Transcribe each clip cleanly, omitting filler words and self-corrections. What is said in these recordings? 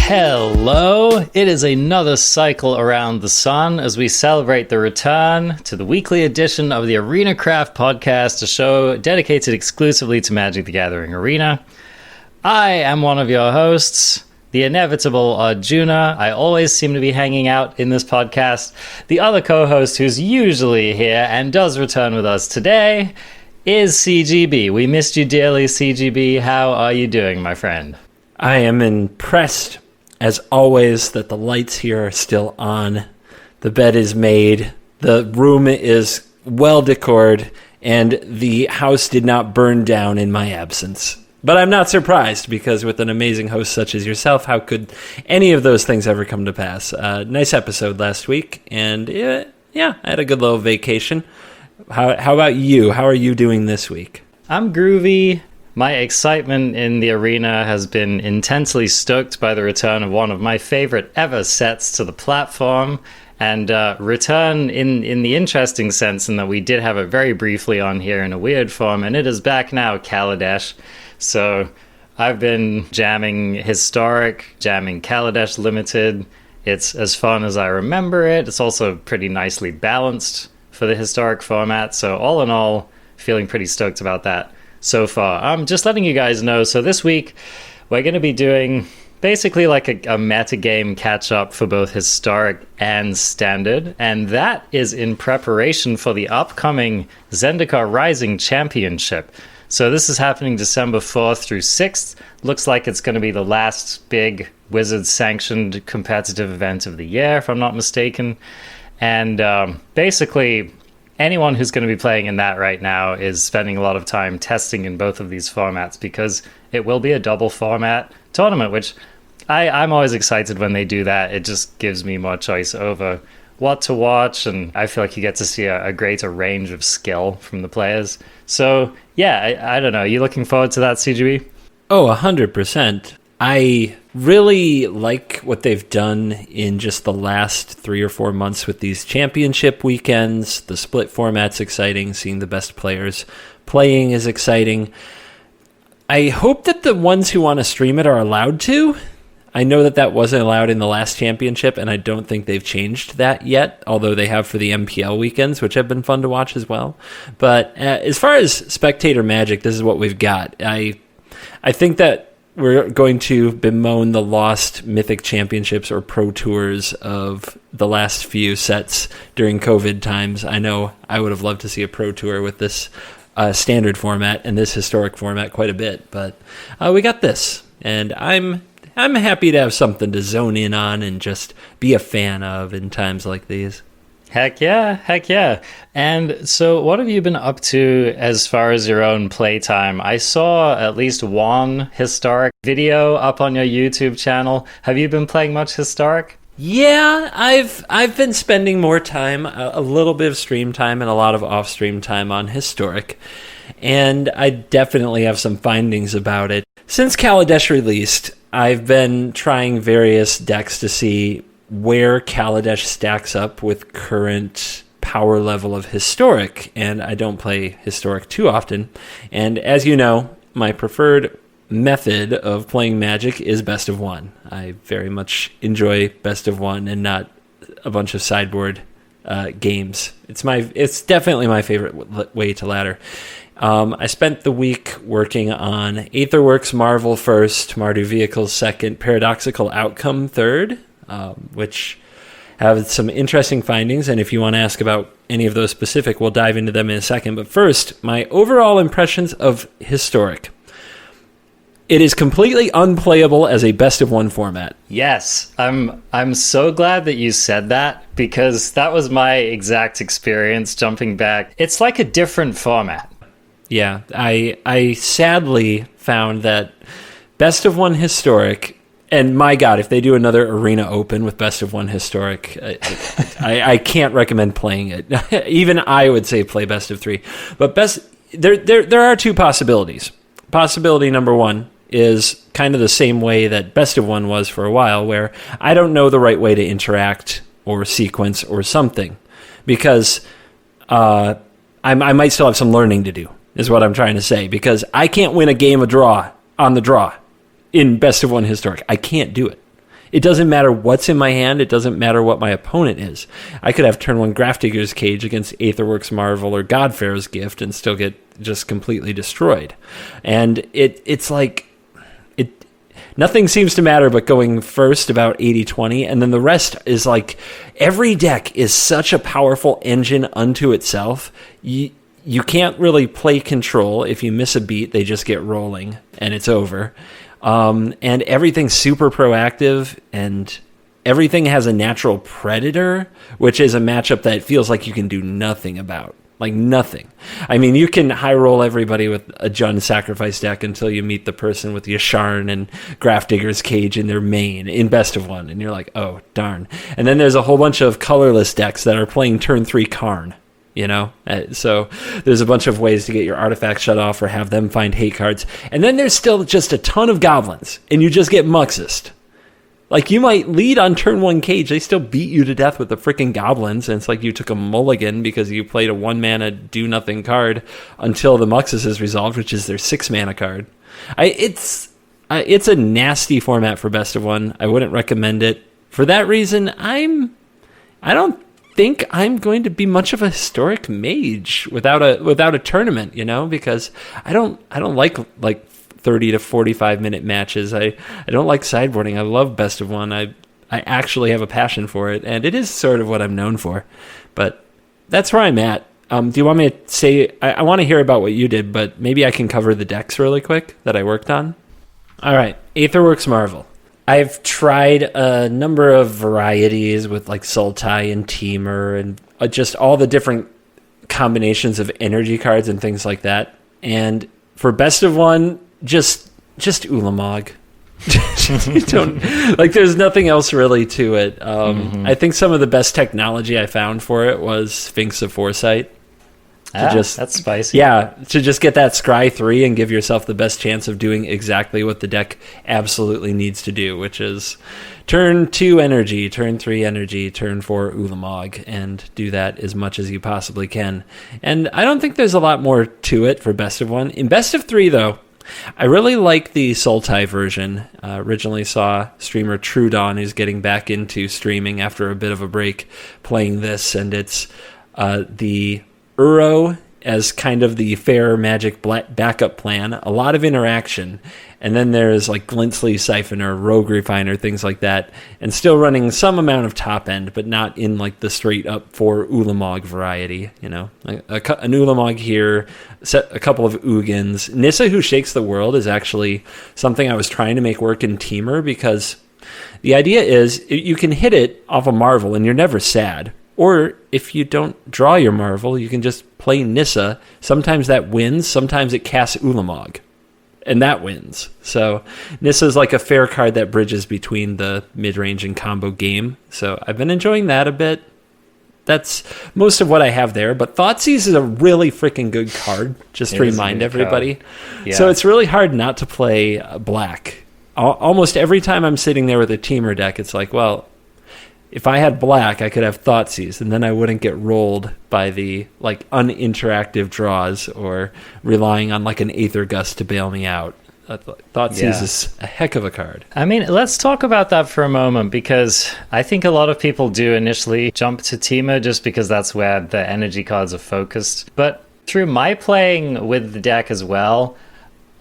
Hello, it is another cycle around the sun as we celebrate the return to the weekly edition of the Arena Craft podcast, a show dedicated exclusively to Magic the Gathering Arena. I am one of your hosts, the inevitable Arjuna. I always seem to be hanging out in this podcast. The other co-host who's usually here and does return with us today is CGB. We missed you dearly, CGB. How are you doing, my friend? I am impressed, as always, that the lights here are still on. The bed is made. The room is well decored, and the house did not burn down in my absence. But I'm not surprised, because with an amazing host such as yourself, how could any of those things ever come to pass? Nice episode last week, and yeah, I had a good little vacation. How about you? How are you doing this week? I'm groovy. My excitement in the arena has been intensely stoked by the return of one of my favorite ever sets to the platform, and return in the interesting sense in that we did have it very briefly on here in a weird form, and it is back now, Kaladesh. So I've been jamming Historic, jamming Kaladesh Limited. It's as fun as I remember it. It's also pretty nicely balanced for the Historic format, so all in all, feeling pretty stoked about that so far. I'm just letting you guys know, so this week we're going to be doing basically like a metagame catch-up for both Historic and Standard, and that is in preparation for the upcoming Zendikar Rising Championship. So this is happening December 4th through 6th. Looks like it's going to be the last big Wizards-sanctioned competitive event of the year, if I'm not mistaken. And basically, anyone who's going to be playing in that right now is spending a lot of time testing in both of these formats, because it will be a double format tournament, which I'm always excited when they do that. It just gives me more choice over what to watch, and I feel like you get to see a greater range of skill from the players. So yeah, I don't know. You looking forward to that, CGB? Oh, 100%. I really like what they've done in just the last 3 or 4 months with these championship weekends. The split format's exciting. Seeing the best players playing is exciting. I hope that the ones who want to stream it are allowed to. I know that wasn't allowed in the last championship, and I don't think they've changed that yet, although they have for the MPL weekends, which have been fun to watch as well. But as far as spectator Magic, this is what we've got. I think that we're going to bemoan the lost Mythic Championships or Pro Tours of the last few sets during COVID times. I know I would have loved to see a Pro Tour with this standard format and this historic format quite a bit, but we got this, and I'm happy to have something to zone in on and just be a fan of in times like these. Heck yeah. And so what have you been up to as far as your own playtime? I saw at least one Historic video up on your YouTube channel. Have you been playing much Historic? Yeah, I've been spending more time, a little bit of stream time and a lot of off-stream time on Historic. And I definitely have some findings about it. Since Kaladesh released, I've been trying various decks to see where Kaladesh stacks up with current power level of Historic, and I don't play Historic too often. And as you know, my preferred method of playing Magic is best of one. I very much enjoy best of one and not a bunch of sideboard games. It's definitely my favorite way to ladder. I spent the week working on Aetherworks Marvel first, Mardu Vehicles second, Paradoxical Outcome third, which have some interesting findings, and if you want to ask about any of those specific, we'll dive into them in a second. But first, my overall impressions of Historic. It is completely unplayable as a best-of-one format. Yes, I'm so glad that you said that, because that was my exact experience jumping back. It's like a different format. Yeah, I sadly found that best-of-one Historic, and my God, if they do another Arena Open with best-of-one Historic, I can't recommend playing it. Even I would say play best-of-3. But there are two possibilities. Possibility number one is kind of the same way that best of one was for a while, where I don't know the right way to interact or sequence or something, because I might still have some learning to do, is what I'm trying to say, because I can't win a game of draw on the draw in Best of One Historic. I can't do it. It doesn't matter what's in my hand. It doesn't matter what my opponent is. I could have turn 1 Grafdigger's Cage against Aetherworks Marvel or God-Pharaoh's Gift and still get just completely destroyed. And it's like, nothing seems to matter but going first about 80-20, and then the rest is like, every deck is such a powerful engine unto itself. You can't really play control. If you miss a beat, they just get rolling, and it's over. And everything's super proactive, and everything has a natural predator, which is a matchup that feels like you can do nothing about. Like nothing. I mean, you can high roll everybody with a Jund sacrifice deck until you meet the person with Yasharn and Grafdigger's Cage in their main in Best of One, and you're like, oh, darn. And then there's a whole bunch of colorless decks that are playing turn 3 Karn. You know, so there's a bunch of ways to get your artifacts shut off or have them find hate cards. And then there's still just a ton of goblins, and you just get Muxist. Like, you might lead on turn 1 Cage, they still beat you to death with the freaking goblins, and it's like you took a mulligan because you played a 1-mana do-nothing card until the Muxus is resolved, which is their 6-mana card. It's a nasty format for Best of One. I wouldn't recommend it. For that reason, I don't think I'm going to be much of a historic mage without a tournament, you know, because I don't like 30 to 45 minute matches. I don't like sideboarding. I love Best of One. I actually have a passion for it, and it is sort of what I'm known for. But that's where I'm at. Do you want me to say, I want to hear about what you did, but maybe I can cover the decks really quick that I worked on. All right, Aetherworks Marvel. I've tried a number of varieties with like Sultai and Temur and just all the different combinations of energy cards and things like that. And for Best of One, just Ulamog. There's nothing else really to it. I think some of the best technology I found for it was Sphinx of Foresight. That's spicy. Yeah, to just get that Scry 3 and give yourself the best chance of doing exactly what the deck absolutely needs to do, which is turn 2 energy, turn 3 energy, turn 4 Ulamog, and do that as much as you possibly can. And I don't think there's a lot more to it for Best of One. In Best of 3, though, I really like the Sultai version. Originally saw streamer True Dawn, who's getting back into streaming after a bit of a break, playing this, and it's the Uro as kind of the fair magic backup plan, a lot of interaction, and then there's like Glintsleeve Siphoner, Rogue Refiner, things like that, and still running some amount of top end, but not in like the straight up for Ulamog variety, you know, an Ulamog here, a couple of Ugins. Nissa Who Shakes the World is actually something I was trying to make work in Temur, because the idea is you can hit it off a Marvel and you're never sad. Or if you don't draw your Marvel, you can just play Nissa. Sometimes that wins. Sometimes it casts Ulamog, and that wins. So Nissa is like a fair card that bridges between the mid-range and combo game. So I've been enjoying that a bit. That's most of what I have there. But Thoughtseize is a really freaking good card, just to remind everybody. Yeah. So it's really hard not to play black. Almost every time I'm sitting there with a Temur deck, it's like, well, if I had black, I could have Thoughtseize, and then I wouldn't get rolled by the like uninteractive draws or relying on like an Aether Gust to bail me out. Thoughtseize is a heck of a card. I mean, let's talk about that for a moment, because I think a lot of people do initially jump to Temur just because that's where the energy cards are focused. But through my playing with the deck as well,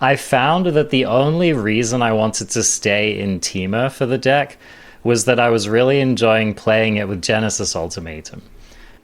I found that the only reason I wanted to stay in Temur for the deck was that I was really enjoying playing it with Genesis Ultimatum.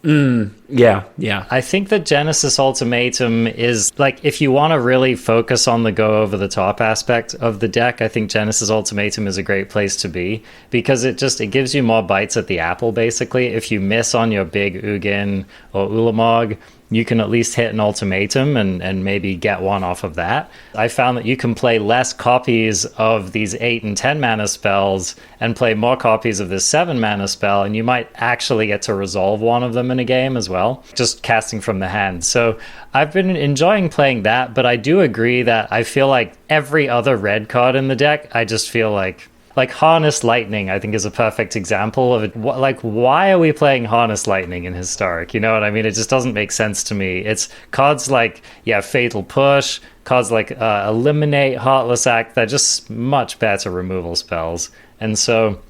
Yeah. I think that Genesis Ultimatum is, like, if you want to really focus on the go-over-the-top aspect of the deck, I think Genesis Ultimatum is a great place to be, because it gives you more bites at the apple, basically. If you miss on your big Ugin or Ulamog, you can at least hit an ultimatum and maybe get one off of that. I found that you can play less copies of these 8 and 10 mana spells and play more copies of this 7 mana spell, and you might actually get to resolve one of them in a game as well, just casting from the hand. So I've been enjoying playing that, but I do agree that I feel like every other red card in the deck, I just feel like like Harness Lightning, I think, is a perfect example of it. Like, why are we playing Harness Lightning in Historic? You know what I mean? It just doesn't make sense to me. It's cards like, Fatal Push, cards like Eliminate, Heartless Act, they're just much better removal spells. And so,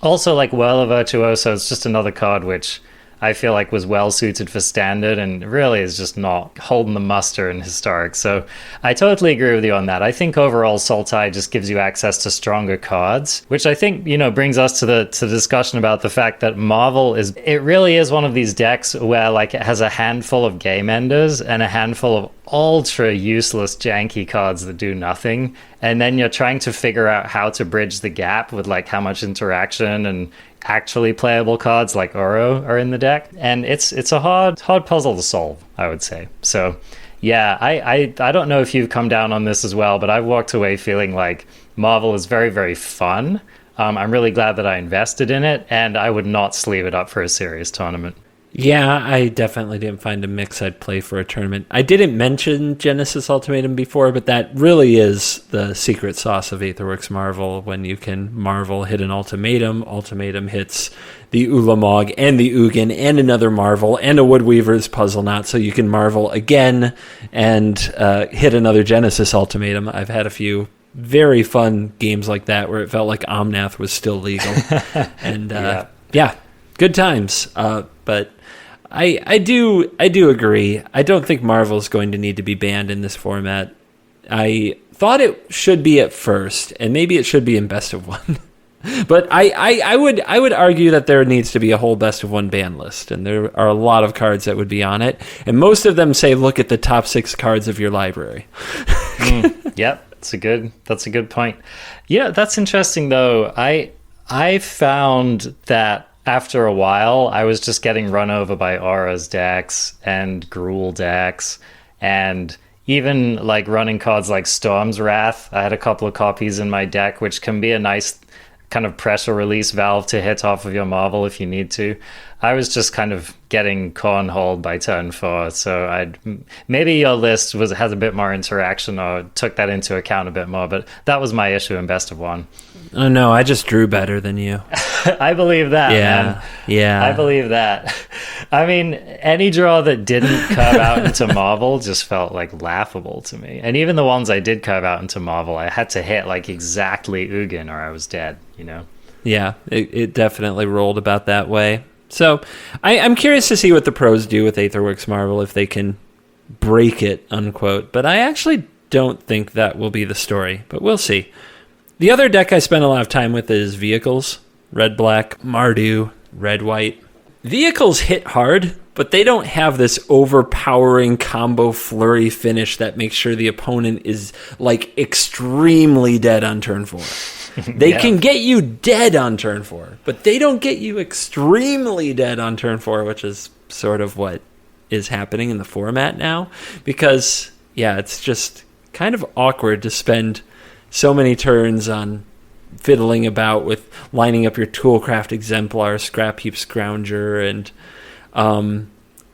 also, like, Whirl of Virtuoso is just another card which I feel like was well suited for Standard and really is just not holding the muster in Historic. So I totally agree with you on that. I think overall Sultai just gives you access to stronger cards, which I think, brings us to the discussion about the fact that Marvel it really is one of these decks where like it has a handful of game enders and a handful of ultra useless janky cards that do nothing. And then you're trying to figure out how to bridge the gap with like how much interaction and actually playable cards like Uro are in the deck, and it's a hard puzzle to solve, I would say. So yeah, I don't know if you've come down on this as well, but I've walked away feeling like Marvel is very, very fun. I'm really glad that I invested in it, and I would not sleeve it up for a serious tournament. Yeah, I definitely didn't find a mix I'd play for a tournament. I didn't mention Genesis Ultimatum before, but that really is the secret sauce of Aetherworks Marvel. When you can Marvel, hit an Ultimatum, Ultimatum hits the Ulamog and the Ugin and another Marvel and a Woodweaver's Puzzle Knot, so you can Marvel again and hit another Genesis Ultimatum. I've had a few very fun games like that where it felt like Omnath was still legal. And yeah, good times. But I do agree. I don't think Marvel's going to need to be banned in this format. I thought it should be at first, and maybe it should be in best of one. But I would argue that there needs to be a whole best of one ban list, and there are a lot of cards that would be on it, and most of them say look at the top 6 cards of your library. Yep, that's a good point. Yeah, that's interesting though. I found that after a while, I was just getting run over by Aura's decks and Gruul decks, and even like running cards like Storm's Wrath. I had a couple of copies in my deck, which can be a nice kind of pressure release valve to hit off of your Marvel if you need to. I was just kind of getting cornholed by turn 4, so maybe your list has a bit more interaction or took that into account a bit more, but that was my issue in best of 1. Oh no, I just drew better than you. I believe that, man. Yeah. I believe that. I mean, any draw that didn't curve out into Marvel just felt like laughable to me. And even the ones I did curve out into Marvel, I had to hit like exactly Ugin or I was dead, Yeah, it definitely rolled about that way. So I'm curious to see what the pros do with Aetherworks Marvel, if they can break it, unquote. But I actually don't think that will be the story, but we'll see. The other deck I spent a lot of time with is Vehicles. Red-Black, Mardu, Red-White. Vehicles hit hard, but they don't have this overpowering combo flurry finish that makes sure the opponent is like extremely dead on turn 4. They can get you dead on turn 4, but they don't get you extremely dead on turn 4, which is sort of what is happening in the format now. Because, it's just kind of awkward to spend so many turns on fiddling about with lining up your Toolcraft Exemplar, Scrap Heap Scrounger, and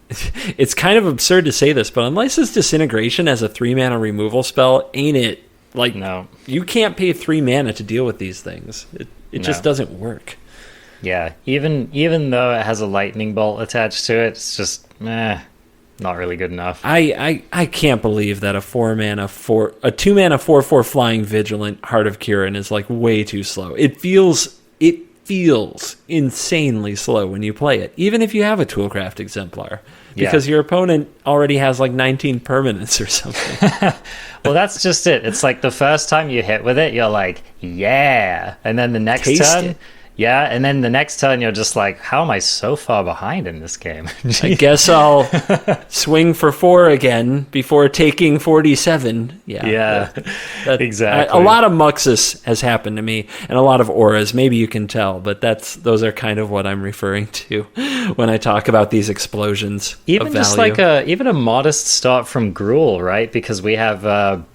it's kind of absurd to say this, but Unlicensed Disintegration as a 3-mana removal spell, ain't it? Like, no, you can't pay 3 mana to deal with these things. It just doesn't work. Yeah, even though it has a lightning bolt attached to it, it's just not really good enough. I can't believe that a 2-mana 4/4 flying vigilant Heart of Kirin is like way too slow. It feels insanely slow when you play it, even if you have a Toolcraft Exemplar, because your opponent already has like 19 permanents or something. Well, that's just it. It's like the first time you hit with it, you're like, yeah, and then the next turn, and then the next turn you're just like, how am I so far behind in this game? I guess I'll swing for 4 again before taking 47. Exactly. A lot of Muxus has happened to me, and a lot of auras. Maybe you can tell, but those are kind of what I'm referring to when I talk about these explosions. Even of just value. like a modest start from Gruul, right? Because we have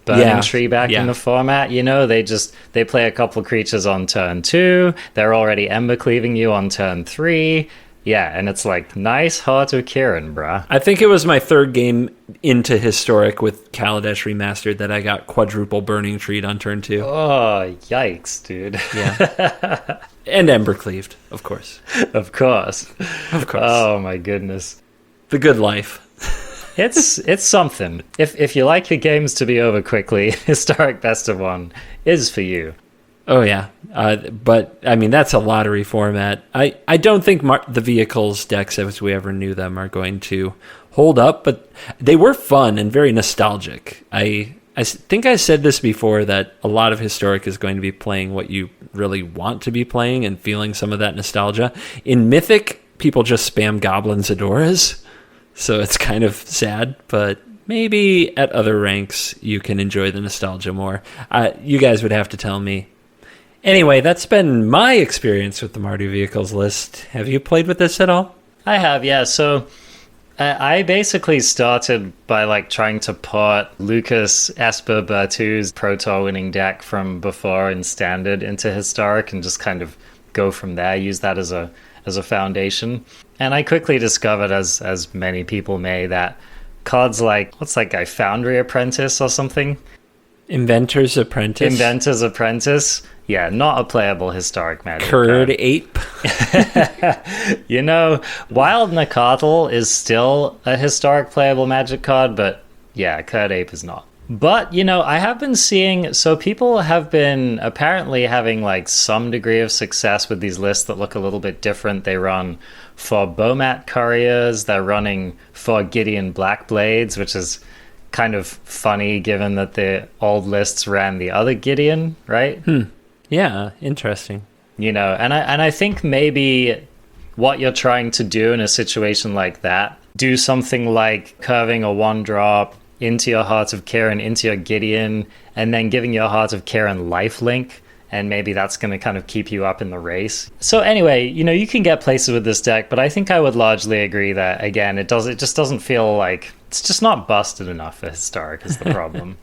Burning Tree back in the format. They play a couple creatures on turn 2. They're already Ember Cleaving you on turn 3. Yeah, and it's like, nice Heart of Kirin, bruh. I think it was my third game into Historic with Kaladesh Remastered that I got quadruple Burning Treed on turn 2. Oh, yikes, dude. Yeah. And Embercleaved, of course. Of course. Of course. Oh, my goodness. The good life. It's something. If you like your games to be over quickly, Historic Best of 1 is for you. Oh, yeah. But, I mean, that's a lottery format. I don't think the Vehicles decks, as we ever knew them, are going to hold up, but they were fun and very nostalgic. I think I said this before, that a lot of Historic is going to be playing what you really want to be playing and feeling some of that nostalgia. In Mythic, people just spam Goblins Adoras, so it's kind of sad, but maybe at other ranks you can enjoy the nostalgia more. You guys would have to tell me. Anyway, that's been my experience with the Mardu Vehicles list. Have you played with this at all? I have, yeah. So I basically started by like trying to port Lucas Esper Bertu's Pro Tour winning deck from before in Standard into Historic and just kind of go from there, use that as a foundation. And I quickly discovered, as many people may, that cards like, what's that guy, Foundry Apprentice or something? Inventor's Apprentice? Inventor's Apprentice. Yeah, not a playable Historic Magic Curd card. Ape? You know, Wild Nacatl is still a Historic playable Magic card, but yeah, Curd Ape is not. But, you know, I have been seeing, so people have been apparently having like some degree of success with these lists that look a little bit different. They run for Bomat Couriers, they're running for Gideon Blackblades, which is kind of funny given that the old lists ran the other Gideon, right? Yeah, interesting. You know, and I think maybe what you're trying to do in a situation like that, do something like curving a 1-drop into your Heart of Kirin, into your Gideon, and then giving your Heart of Kirin lifelink, and maybe that's going to kind of keep you up in the race. So anyway, you know, you can get places with this deck, but I think I would largely agree that, again, it just doesn't feel like, it's just not busted enough for Historic is the problem.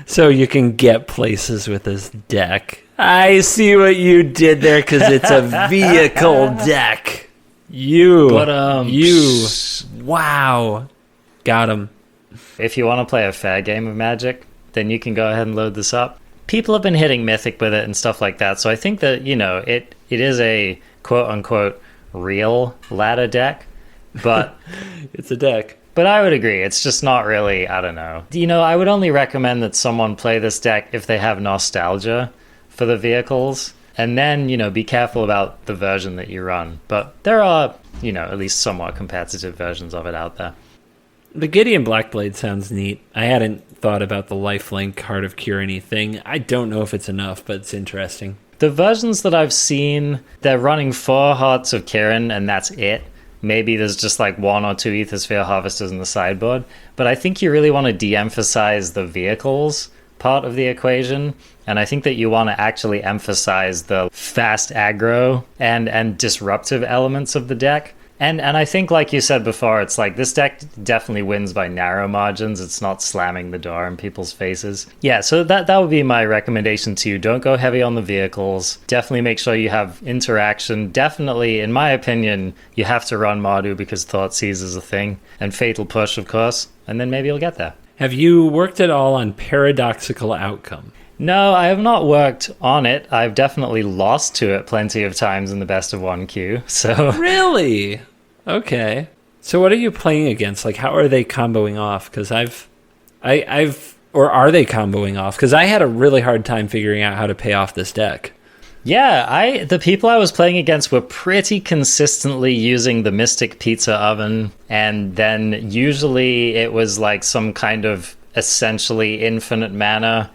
So you can get places with this deck. I see what you did there, because it's a vehicle deck. Wow. Got him. If you want to play a fair game of Magic, then you can go ahead and load this up. People have been hitting Mythic with it and stuff like that, so I think that, you know, it is a quote-unquote real ladder deck, but... It's a deck. But I would agree, it's just not really, I don't know. You know, I would only recommend that someone play this deck if they have nostalgia for the vehicles, and then, you know, be careful about the version that you run. But there are, you know, at least somewhat competitive versions of it out there. The Gideon Blackblade sounds neat. I hadn't thought about the lifelink Heart of Kirin thing. I don't know if it's enough, but it's interesting. The versions that I've seen, they're running 4 Hearts of Kirin, and that's it. Maybe there's just like 1 or 2 Ethersphere Harvesters in the sideboard. But I think you really want to de-emphasize the vehicles part of the equation. And I think that you want to actually emphasize the fast aggro and disruptive elements of the deck. And I think, like you said before, it's like this deck definitely wins by narrow margins. It's not slamming the door in people's faces. Yeah, so that would be my recommendation to you. Don't go heavy on the vehicles. Definitely make sure you have interaction. Definitely, in my opinion, you have to run Mardu because Thoughtseize is a thing. And Fatal Push, of course. And then maybe you'll get there. Have you worked at all on Paradoxical Outcome? No, I have not worked on it. I've definitely lost to it plenty of times in the best of 1 queue. So really? Okay. So what are you playing against? Like, how are they comboing off? Because or are they comboing off? Because I had a really hard time figuring out how to pay off this deck. Yeah, the people I was playing against were pretty consistently using the Mystic Pizza Oven, and then usually it was like some kind of essentially infinite mana.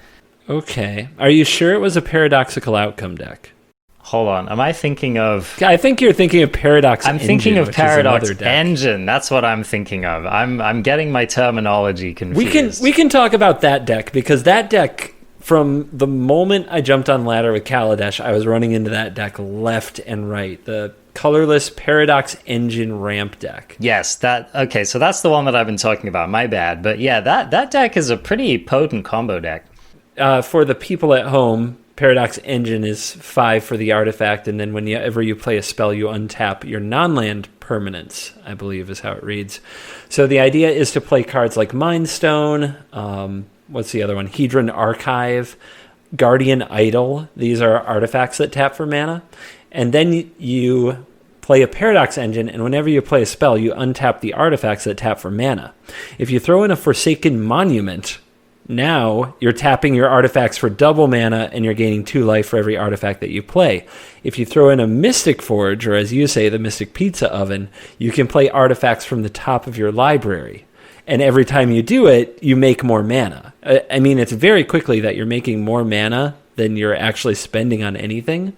Okay. Are you sure it was a Paradoxical Outcome deck? Hold on. Am I thinking of... I think you're thinking of Paradox Engine. I'm thinking of Paradox Engine. That's what I'm thinking of. I'm getting my terminology confused. We can talk about that deck, because that deck, from the moment I jumped on ladder with Kaladesh, I was running into that deck left and right. The colorless Paradox Engine ramp deck. Yes, okay, so that's the one that I've been talking about. My bad. But yeah, that deck is a pretty potent combo deck. For the people at home, Paradox Engine is 5 for the artifact, and then whenever you play a spell, you untap your non-land permanents, I believe is how it reads. So the idea is to play cards like Mind Stone, what's the other one? Hedron Archive, Guardian Idol. These are artifacts that tap for mana. And then you play a Paradox Engine, and whenever you play a spell, you untap the artifacts that tap for mana. If you throw in a Forsaken Monument, now you're tapping your artifacts for double mana, and you're gaining 2 life for every artifact that you play. If you throw in a Mystic Forge, or as you say, the Mystic Pizza Oven, you can play artifacts from the top of your library. And every time you do it, you make more mana. I mean, it's very quickly that you're making more mana than you're actually spending on anything.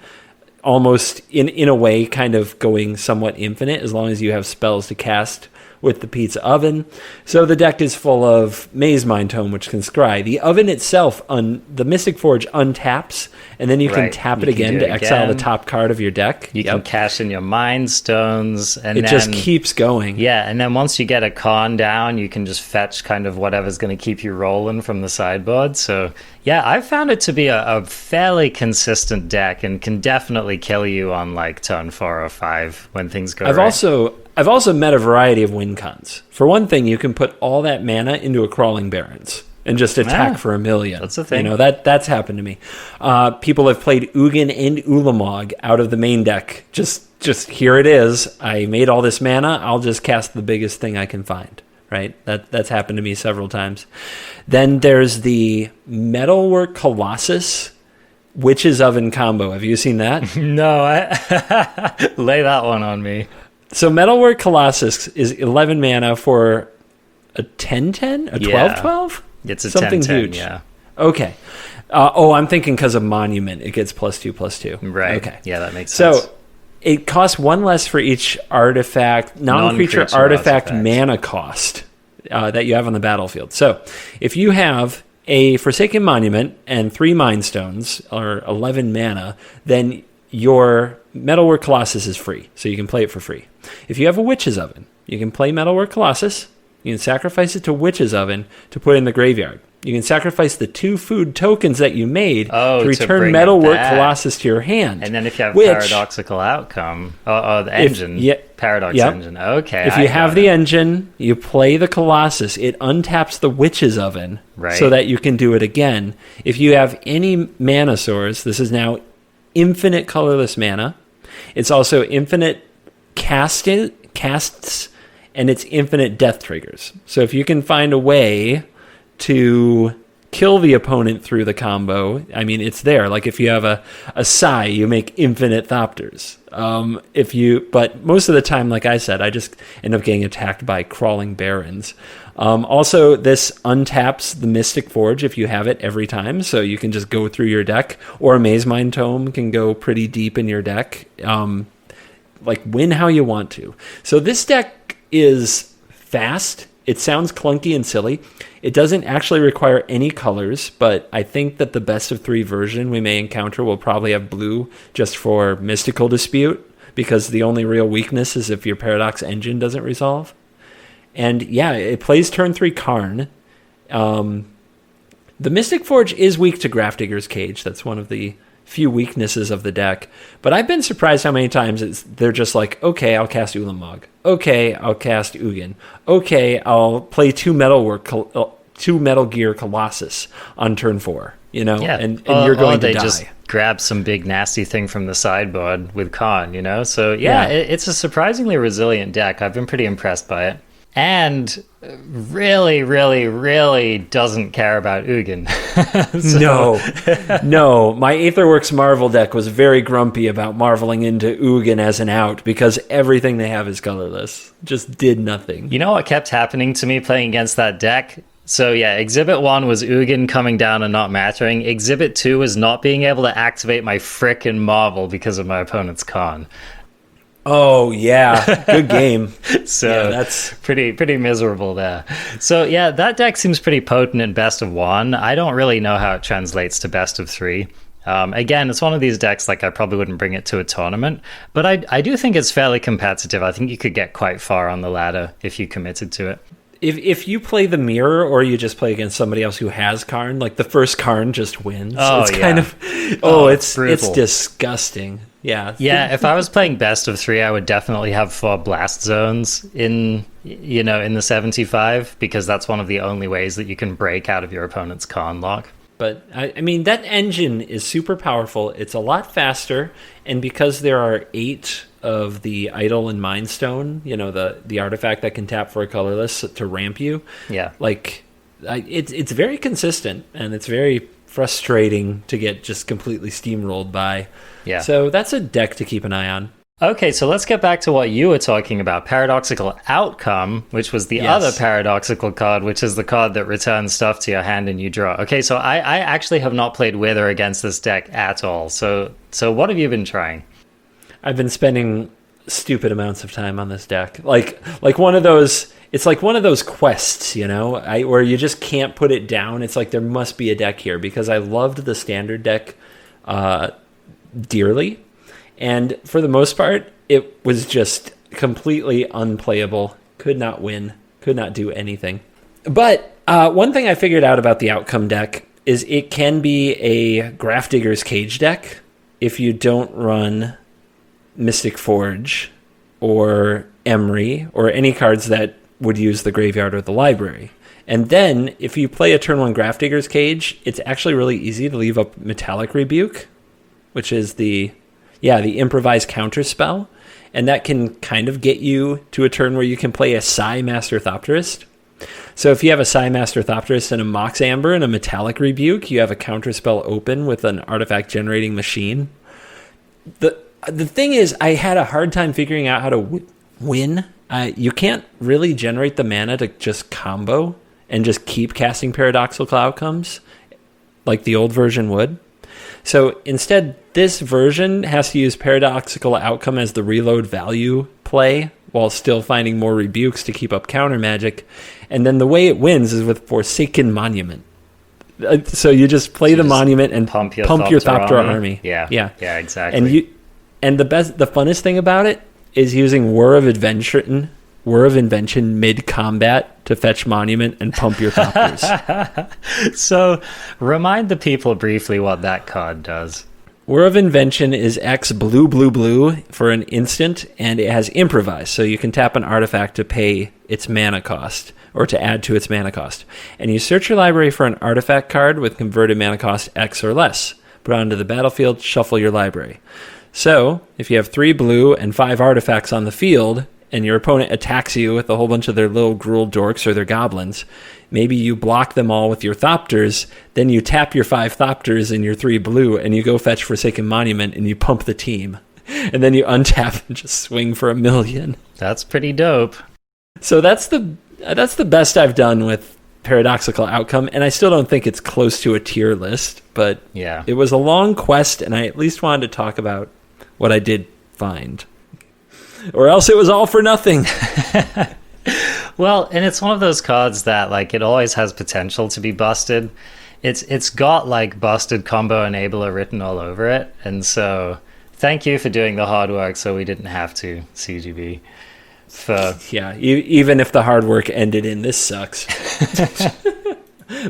Almost, in a way, kind of going somewhat infinite, as long as you have spells to cast with the Pizza Oven. So the deck is full of Maze Mind Tome, which can scry. The oven itself, the Mystic Forge untaps, and then you can tap it again to exile the top card of your deck. You can cash in your Mind Stones. And it just keeps going. Yeah, and then once you get a con down, you can just fetch kind of whatever's going to keep you rolling from the sideboard. So yeah, I've found it to be a fairly consistent deck and can definitely kill you on like turn 4 or 5 when things go right. I've also met a variety of win cons. For one thing, you can put all that mana into a Crawling Barrens and just attack for 1,000,000. That's a thing. That's happened to me. People have played Ugin and Ulamog out of the main deck. Just here it is. I made all this mana. I'll just cast the biggest thing I can find. Right? That's happened to me several times. Then there's the Metalwork Colossus Witch's Oven combo. Have you seen that? No, lay that one on me. So Metalwork Colossus is 11 mana for a 10/10? A 12/12? It's a something 10/10, huge. yeah. Okay. I'm thinking because of Monument, it gets +2/+2. Right. Okay. Yeah, that makes sense. So it costs 1 less for each artifact, non-creature artifact mana cost that you have on the battlefield. So if you have a Forsaken Monument and 3 Mind Stones, or 11 mana, then your Metalwork Colossus is free, so you can play it for free. If you have a Witch's Oven, you can play Metalwork Colossus, you can sacrifice it to Witch's Oven to put in the graveyard. You can sacrifice the 2 food tokens that you made to return Metalwork Colossus to your hand. And then if you have Paradoxical Outcome, the engine, Paradox Engine, okay. If you have the engine, you play the Colossus, it untaps the Witch's Oven so that you can do it again. If you have any mana source, this is now infinite colorless mana. It's also infinite casts, and it's infinite death triggers. So if you can find a way to kill the opponent through the combo, I mean, it's there. Like if you have a Sai, you make infinite Thopters. But most of the time, like I said, I just end up getting attacked by Crawling Barrens. Also, this untaps the Mystic Forge if you have it every time, so you can just go through your deck, or a Maze Mind Tome can go pretty deep in your deck. Win how you want to. So this deck is fast. It sounds clunky and silly. It doesn't actually require any colors, but I think that the best of 3 version we may encounter will probably have blue just for Mystical Dispute, because the only real weakness is if your Paradox Engine doesn't resolve. And yeah, it plays turn 3 Karn. The Mystic Forge is weak to Grafdigger's Cage. That's one of the few weaknesses of the deck. But I've been surprised how many times they're just like, okay, I'll cast Ulamog. Okay, I'll cast Ugin. Okay, I'll play 2 Metal Gear Colossus on turn 4. And you're going to die. Just grab some big nasty thing from the sideboard with Karn, So it's a surprisingly resilient deck. I've been pretty impressed by it. And really, really, really doesn't care about Ugin. No. My Aetherworks Marvel deck was very grumpy about marveling into Ugin as an out, because everything they have is colorless. Just did nothing. You know what kept happening to me playing against that deck? So yeah, Exhibit 1 was Ugin coming down and not mattering. Exhibit 2 was not being able to activate my frickin' Marvel because of my opponent's Con. Oh yeah, good game. So that's pretty miserable there. So yeah, that deck seems pretty potent in best of 1. I don't really know how it translates to best of 3. Again, it's one of these decks, like I probably wouldn't bring it to a tournament, but I do think it's fairly competitive. I think you could get quite far on the ladder if you committed to it. If you play the mirror or you just play against somebody else who has Karn, like the first Karn just wins. Oh, it's yeah. kind of it's brutal. disgusting. Yeah. Yeah, if I was playing best of 3, I would definitely have 4 blast zones in the 75, because that's one of the only ways that you can break out of your opponent's Karn lock. But I mean, that engine is super powerful. It's a lot faster, and because there are 8 of the Idol and Mind Stone, the artifact that can tap for a colorless to ramp you. Yeah, it's very consistent, and it's very frustrating to get just completely steamrolled by. Yeah. So that's a deck to keep an eye on. Okay, so let's get back to what you were talking about, Paradoxical Outcome, which was the other paradoxical card, which is the card that returns stuff to your hand and you draw. Okay, so I actually have not played with or against this deck at all. So what have you been trying? I've been spending stupid amounts of time on this deck. Like one of those, it's like one of those quests, where you just can't put it down. It's like there must be a deck here, because I loved the standard deck dearly. And for the most part, it was just completely unplayable. Could not win. Could not do anything. But one thing I figured out about the Outcome deck is it can be a Grafdigger's Cage deck if you don't run Mystic Forge or Emery or any cards that would use the graveyard or the library. And then if you play a turn 1 Grafdigger's Cage, it's actually really easy to leave up Metallic Rebuke, which is the improvised counter spell, and that can kind of get you to a turn where you can play a Psi Master Thopterist. So if you have a Psi Master Thopterist and a Mox Amber and a Metallic Rebuke, you have a counter spell open with an artifact generating machine. The thing is, I had a hard time figuring out how to win. You can't really generate the mana to just combo and just keep casting Paradoxical Outcomes like the old version would. So instead, this version has to use Paradoxical Outcome as the reload value play while still finding more rebukes to keep up counter magic. And then the way it wins is with Forsaken Monument. So you just play the monument and pump your Thopter army. Yeah, exactly. And the funnest thing about it is using War of Invention mid-combat to fetch Monument and pump your Thopters. So, remind the people briefly what that card does. War of Invention is X blue for an instant, and it has Improvise, so you can tap an artifact to pay its mana cost, or to add to its mana cost. And you search your library for an artifact card with converted mana cost X or less. Put it onto the battlefield, shuffle your library. So, if you have 3 blue and 5 artifacts on the field, and your opponent attacks you with a whole bunch of their little Gruul dorks or their goblins, maybe you block them all with your Thopters, then you tap your 5 Thopters and your 3 blue, and you go fetch Forsaken Monument, and you pump the team. And then you untap and just swing for 1,000,000. That's pretty dope. So that's the best I've done with Paradoxical Outcome, and I still don't think it's close to a tier list, but yeah, it was a long quest, and I at least wanted to talk about what I did find. Or else it was all for nothing. Well, and it's one of those cards that, like, it always has potential to be busted. It's got, like, busted combo enabler written all over it, and so thank you for doing the hard work so we didn't have to, CGB. Yeah, even if the hard work ended in this sucks.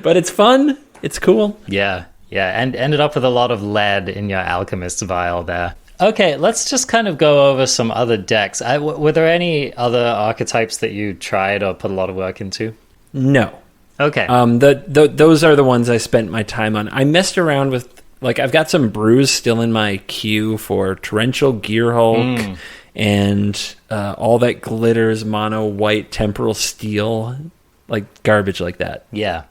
But it's fun. It's cool. Yeah, and ended up with a lot of lead in your Alchemist vial there. Okay, let's just kind of go over some other decks. Were there any other archetypes that you tried or put a lot of work into? No. Okay. Those are the ones I spent my time on. I messed around with, like, I've got some brews still in my queue for Torrential Gearhulk and all that glitters, mono white temporal steel, like garbage like that. Yeah.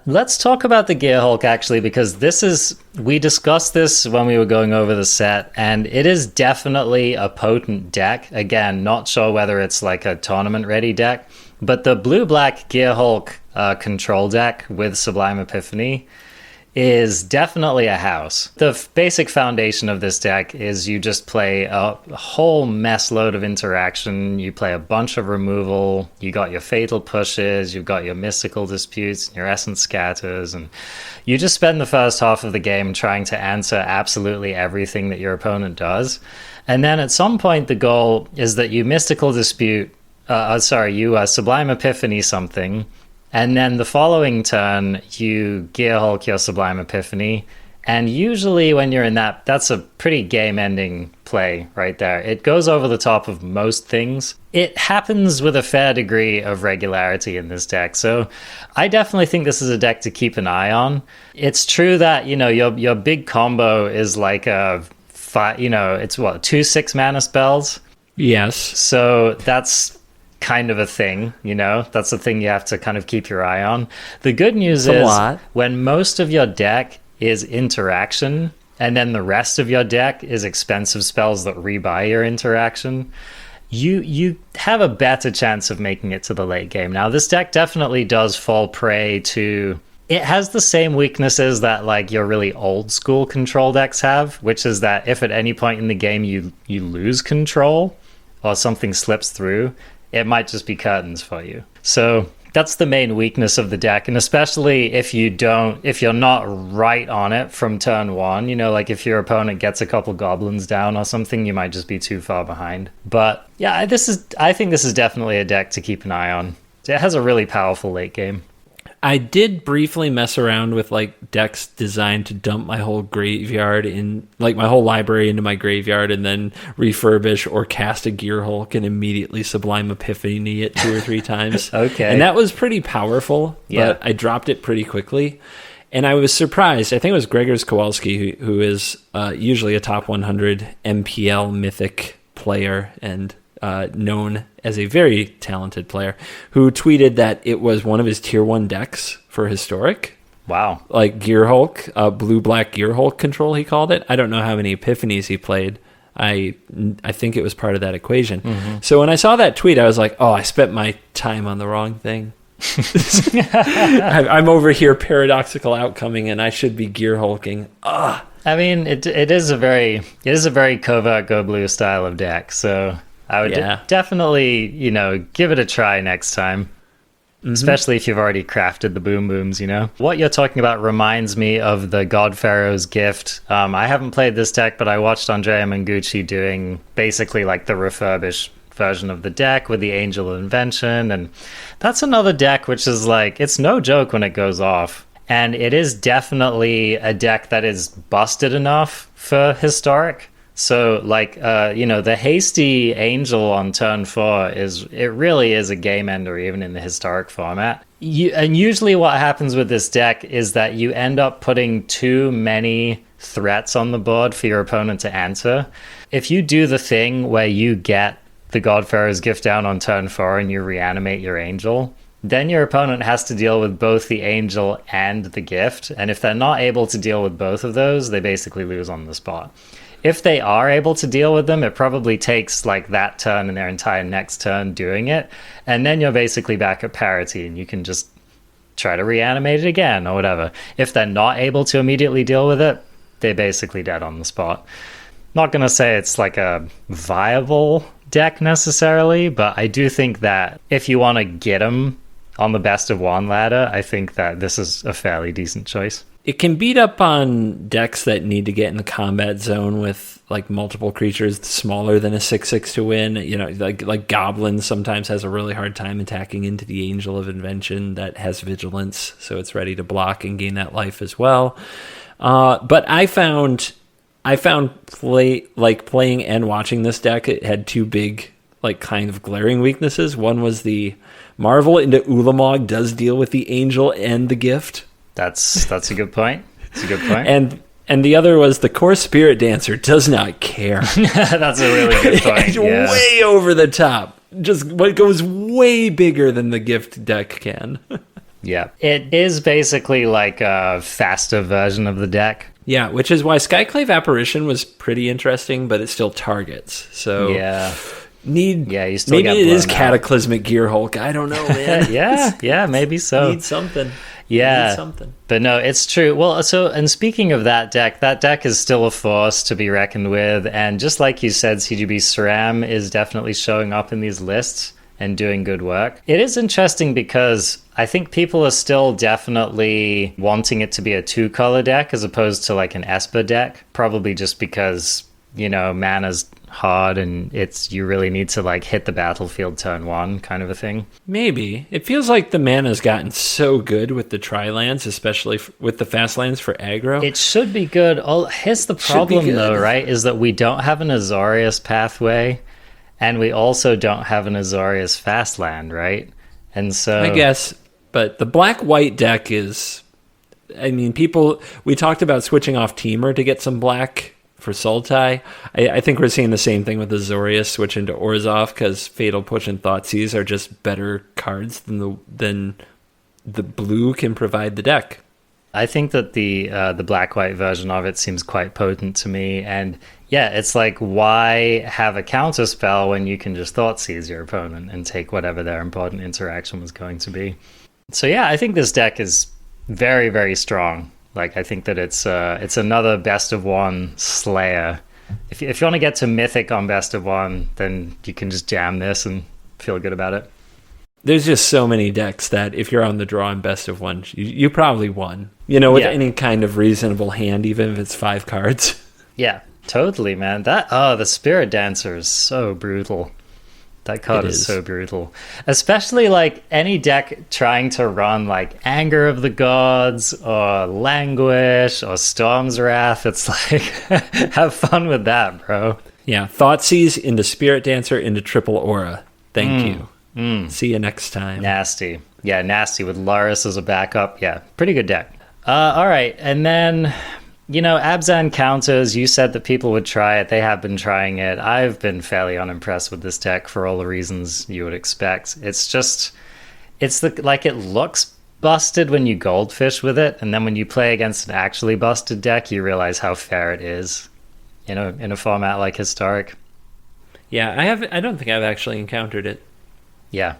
Let's talk about the Gearhulk, actually, because we discussed this when we were going over the set, and it is definitely a potent deck. Again, not sure whether it's like a tournament-ready deck, but the blue-black Gearhulk control deck with Sublime Epiphany is definitely a house. The basic foundation of this deck is you just play a whole mess load of interaction. You play a bunch of removal. You got your Fatal Pushes. You've got your Mystical Disputes and your Essence Scatters. And you just spend the first half of the game trying to answer absolutely everything that your opponent does. And then at some point, the goal is that you Mystical Dispute you Sublime Epiphany something, and then the following turn you Gearhulk your Sublime Epiphany. And usually when you're in that's a pretty game-ending play right there. It goes over the top of most things. It happens with a fair degree of regularity in this deck, so I definitely think this is a deck to keep an eye on. It's true that, your big combo is like it's 2 6-mana spells? Yes. So that's kind of a thing, That's a thing you have to kind of keep your eye on. The good news is when most of your deck is interaction, and then the rest of your deck is expensive spells that rebuy your interaction, you have a better chance of making it to the late game. Now, this deck definitely does fall prey to... It has the same weaknesses that like your really old school control decks have, which is that if at any point in the game you lose control or something slips through, it might just be curtains for you. So that's the main weakness of the deck, and especially if you're not right on it from turn one, like if your opponent gets a couple goblins down or something, you might just be too far behind. But yeah, I think this is definitely a deck to keep an eye on. It has a really powerful late game. I did briefly mess around with like decks designed to dump my whole graveyard my whole library into my graveyard and then refurbish or cast a Gearhulk and immediately Sublime Epiphany it 2 or 3 times. Okay. And that was pretty powerful, but I dropped it pretty quickly. And I was surprised. I think it was Gregors Kowalski, who is usually a top 100 MPL mythic player and known as a very talented player, who tweeted that it was one of his tier 1 decks for Historic. Wow. Like Gearhulk, blue-black Gearhulk Control, he called it. I don't know how many Epiphanies he played. I think it was part of that equation. Mm-hmm. So when I saw that tweet, I was like, oh, I spent my time on the wrong thing. I'm over here paradoxical outcoming, and I should be Gearhulking. Ugh. I mean, it is a very Covertgoblue style of deck, so I would definitely, give it a try next time. Mm-hmm. Especially if you've already crafted the boom booms, What you're talking about reminds me of the God-Pharaoh's Gift. I haven't played this deck, but I watched Andrea Mangucci doing basically like the refurbished version of the deck with the Angel of Invention. And that's another deck which is like, it's no joke when it goes off. And it is definitely a deck that is busted enough for Historic. So, the hasty Angel on turn 4 really is a game ender, even in the Historic format. And usually what happens with this deck is that you end up putting too many threats on the board for your opponent to answer. If you do the thing where you get the God-Pharaoh's Gift down on turn 4 and you reanimate your Angel, then your opponent has to deal with both the Angel and the Gift. And if they're not able to deal with both of those, they basically lose on the spot. If they are able to deal with them, it probably takes like that turn and their entire next turn doing it. And then you're basically back at parity and you can just try to reanimate it again or whatever. If they're not able to immediately deal with it, they're basically dead on the spot. Not going to say it's like a viable deck necessarily, but I do think that if you want to get them on the best of one ladder, I think that this is a fairly decent choice. It can beat up on decks that need to get in the combat zone with like multiple creatures smaller than a 6/6 to win. Like Goblin sometimes has a really hard time attacking into the Angel of Invention that has vigilance, so it's ready to block and gain that life as well. But I found playing and watching this deck, it had 2 big like kind of glaring weaknesses. One was the Marvel into Ulamog does deal with the Angel and the Gift. That's a good point. It's a good point. And the other was the core Spirit Dancer does not care. That's a really good point. It's way over the top. Just what goes way bigger than the Gift deck can. Yeah. It is basically like a faster version of the deck. Yeah, which is why Skyclave Apparition was pretty interesting, but it still targets. So yeah. You still maybe it is Cataclysmic Gearhulk. I don't know, man. yeah, maybe so. Need something. Yeah, but no, it's true. Well, and speaking of that deck is still a force to be reckoned with. And just like you said, CGB SRAM is definitely showing up in these lists and doing good work. It is interesting because I think people are still definitely wanting it to be a 2-color deck as opposed to like an Esper deck, probably just because mana's hard and you really need to like hit the battlefield turn 1 kind of a thing. Maybe. It feels like the mana's gotten so good with the tri-lands, especially with the fast lands for aggro. It should be good. Here's the problem though, right, is that we don't have an Azorius pathway, and we also don't have an Azorius fast land, right? And so I guess, but the black-white deck is, we talked about switching off Teamer to get some black for Sultai. I think we're seeing the same thing with Azorius switching to Orzhov, because Fatal Push and Thoughtseize are just better cards than the blue can provide the deck. I think that the black-white version of it seems quite potent to me, and yeah, it's like, why have a counter spell when you can just Thoughtseize your opponent and take whatever their important interaction was going to be? So yeah, I think this deck is very, very strong. Like, I think that it's another best of one slayer. If you want to get to Mythic on best of one, then you can just jam this and feel good about it. There's just so many decks that if you're on the draw in best of one, you probably won. With any kind of reasonable hand, even if it's 5 cards. Yeah, totally, man. The Spirit Dancer is so brutal. That card is so brutal. Especially like any deck trying to run like Anger of the Gods or Languish or Storm's Wrath. It's like, have fun with that, bro. Yeah, Thoughtseize into Spirit Dancer into Triple Aura. Thank you. See you next time. Nasty. Yeah, nasty with Laris as a backup. Yeah, pretty good deck. All right, and then, Abzan counters, you said that people would try it. They have been trying it. I've been fairly unimpressed with this deck for all the reasons you would expect. It looks busted when you goldfish with it, and then when you play against an actually busted deck, you realize how fair it is in a format like Historic. Yeah, I don't think I've actually encountered it. Yeah,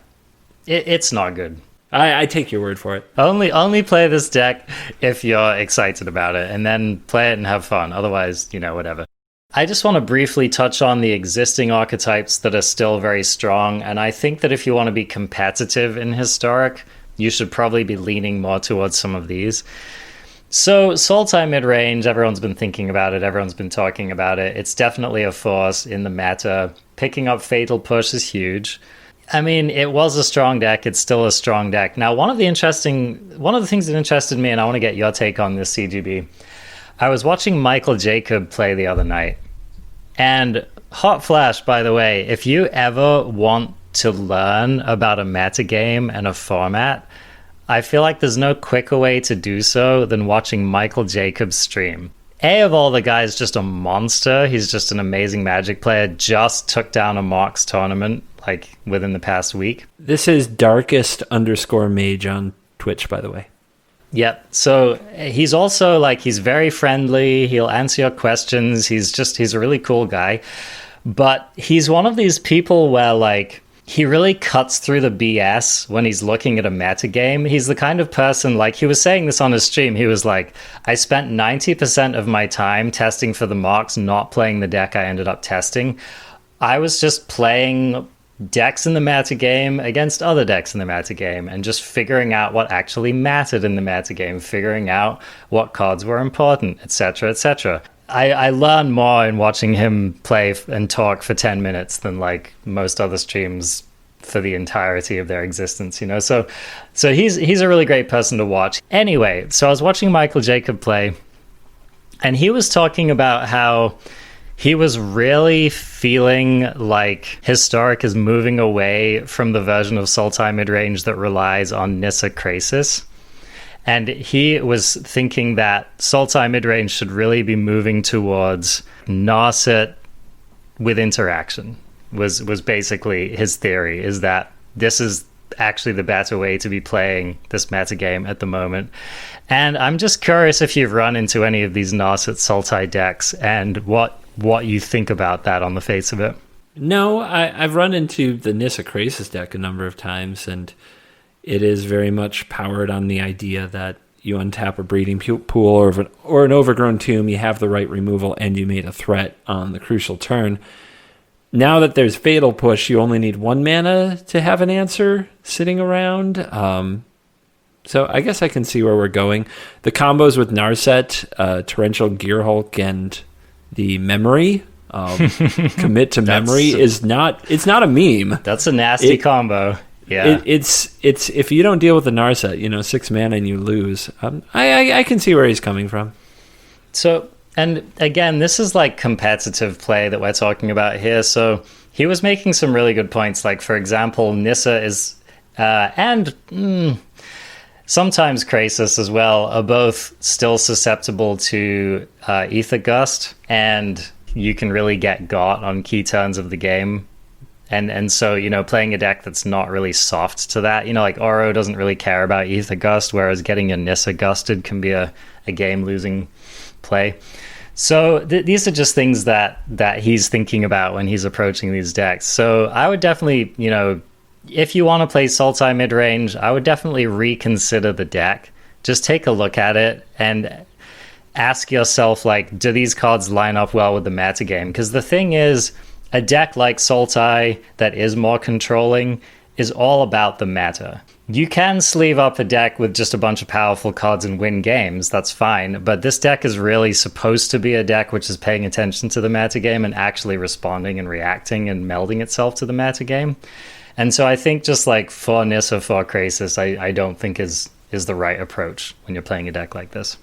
it's not good. I take your word for it. Only play this deck if you're excited about it, and then play it and have fun. Otherwise, whatever. I just want to briefly touch on the existing archetypes that are still very strong, and I think that if you want to be competitive in Historic, you should probably be leaning more towards some of these. So, Sultai Midrange, everyone's been thinking about it, everyone's been talking about it. It's definitely a force in the meta. Picking up Fatal Push is huge. It was a strong deck. It's still a strong deck. Now, one of the things that interested me, and I want to get your take on this, CGB, I was watching Michael Jacob play the other night. And hot flash, by the way, if you ever want to learn about a metagame and a format, I feel like there's no quicker way to do so than watching Michael Jacobs stream. Of all the guys, just a monster. He's just an amazing Magic player. Just took down a Mox tournament like within the past week. This is darkest_mage on Twitch, by the way. Yep. So he's also he's very friendly. He'll answer your questions. He's a really cool guy. But he's one of these people where he really cuts through the BS when he's looking at a metagame. He's the kind of person, he was saying this on his stream, he was like, I spent 90% of my time testing for the Mox, not playing the deck I ended up testing. I was just playing decks in the metagame against other decks in the metagame and just figuring out what actually mattered in the metagame, figuring out what cards were important, etc., etc. I learn more in watching him play and talk for 10 minutes than most other streams for the entirety of their existence, So he's a really great person to watch. Anyway, so I was watching Michael Jacob play, and he was talking about how he was really feeling like Historic is moving away from the version of Sultai Midrange that relies on Nissa Krasis. And he was thinking that Sultai Midrange should really be moving towards Narset with interaction, was basically his theory, is that this is actually the better way to be playing this metagame at the moment. And I'm just curious if you've run into any of these Narset Sultai decks and what you think about that on the face of it. No, I've run into the Nissa Krasis deck a number of times, and it is very much powered on the idea that you untap a breeding pool or an overgrown tomb, you have the right removal, and you made a threat on the crucial turn. Now that there's Fatal Push, you only need 1 mana to have an answer sitting around. So I guess I can see where we're going. The combos with Narset, Torrential Gearhulk, and the Memory Commit to memory is not. It's not a meme. That's a nasty combo. Yeah, it's if you don't deal with the Narset, 6 mana and you lose. I can see where he's coming from. So, and again, this is like competitive play that we're talking about here. So he was making some really good points. Like, for example, Nissa is sometimes Krasis as well are both still susceptible to Ether Gust, and you can really get got on key turns of the game. And so, playing a deck that's not really soft to that, like Oro doesn't really care about Ether Gust, whereas getting your Nissa gusted can be a game-losing play. So these are just things that he's thinking about when he's approaching these decks. So I would definitely, if you want to play Sultai Midrange, I would definitely reconsider the deck. Just take a look at it and ask yourself, like, do these cards line up well with the metagame? Because the thing is, a deck like Sultai that is more controlling is all about the meta. You can sleeve up a deck with just a bunch of powerful cards and win games, that's fine, but this deck is really supposed to be a deck which is paying attention to the metagame and actually responding and reacting and melding itself to the metagame. And so I think just like for Nissa, for Krasis, I don't think is the right approach when you're playing a deck like this.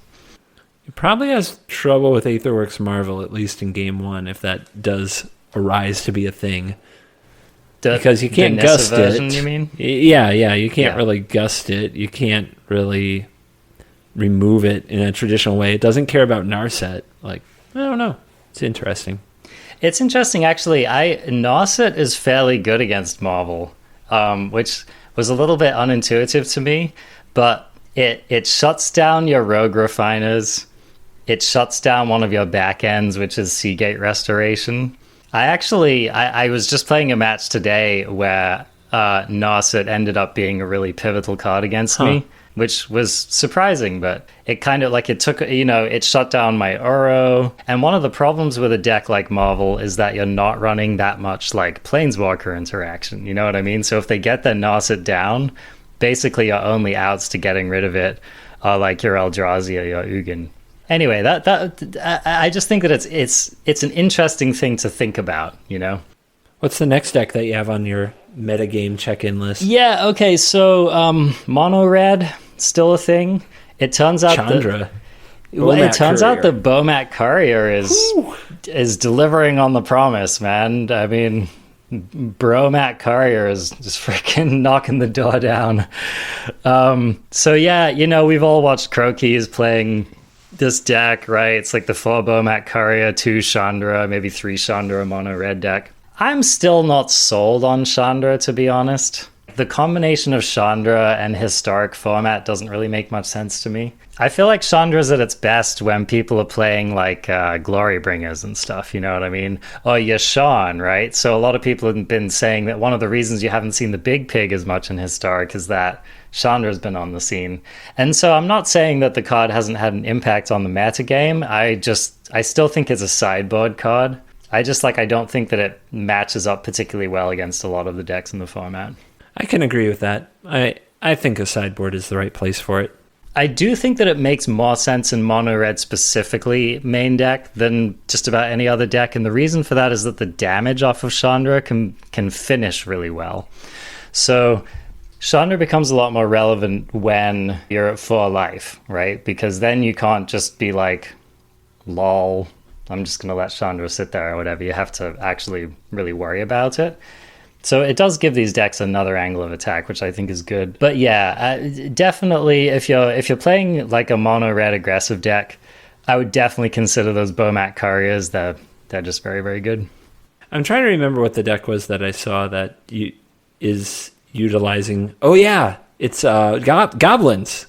He probably has trouble with Aetherworks Marvel, at least in game 1, if that does arise to be a thing. Because you can't gust version, it. You mean? Yeah, you can't really gust it. You can't really remove it in a traditional way. It doesn't care about Narset. Like, I don't know. It's interesting. It's interesting, actually. Narset is fairly good against Marvel, which was a little bit unintuitive to me, but it shuts down your Rogue Refiners. It shuts down one of your back ends, which is Seagate Restoration. I was just playing a match today where Narset ended up being a really pivotal card against me, which was surprising, but it kind of like it took, it shut down my Uro. And one of the problems with a deck like Marvel is that you're not running that much like Planeswalker interaction. You know what I mean? So if they get their Narset down, basically your only outs to getting rid of it are like your Eldrazi or your Ugin. Anyway, I just think that it's an interesting thing to think about, What's the next deck that you have on your metagame check-in list? Yeah, okay, so Mono Red, still a thing. It turns out Chandra. Out the Bomat Courier is delivering on the promise, man. I mean, Bromat Courier is just freaking knocking the door down. So yeah, we've all watched Croakies playing this deck, right? It's like the 4 Bomat Courier, 2 Chandra, maybe 3 Chandra mono red deck. I'm still not sold on Chandra, to be honest. The combination of Chandra and historic format doesn't really make much sense to me. I feel like Chandra's at its best when people are playing like Glory Bringers and stuff, you know what I mean? Or Yashawn, right? So a lot of people have been saying that one of the reasons you haven't seen the Big Pig as much in historic is that Chandra's been on the scene. And so I'm not saying that the card hasn't had an impact on the metagame. I still think it's a sideboard card. I don't think that it matches up particularly well against a lot of the decks in the format. I can agree with that. I think a sideboard is the right place for it. I do think that it makes more sense in mono red specifically main deck than just about any other deck. And the reason for that is that the damage off of Chandra can finish really well. So Chandra becomes a lot more relevant when you're at 4 life, right? Because then you can't just be like, lol, I'm just going to let Chandra sit there or whatever. You have to actually really worry about it. So it does give these decks another angle of attack, which I think is good. But yeah, definitely if you're playing like a mono red aggressive deck, I would definitely consider those Bomat Couriers. They're just very, very good. I'm trying to remember what the deck was that I saw that is utilizing. Oh yeah, it's goblins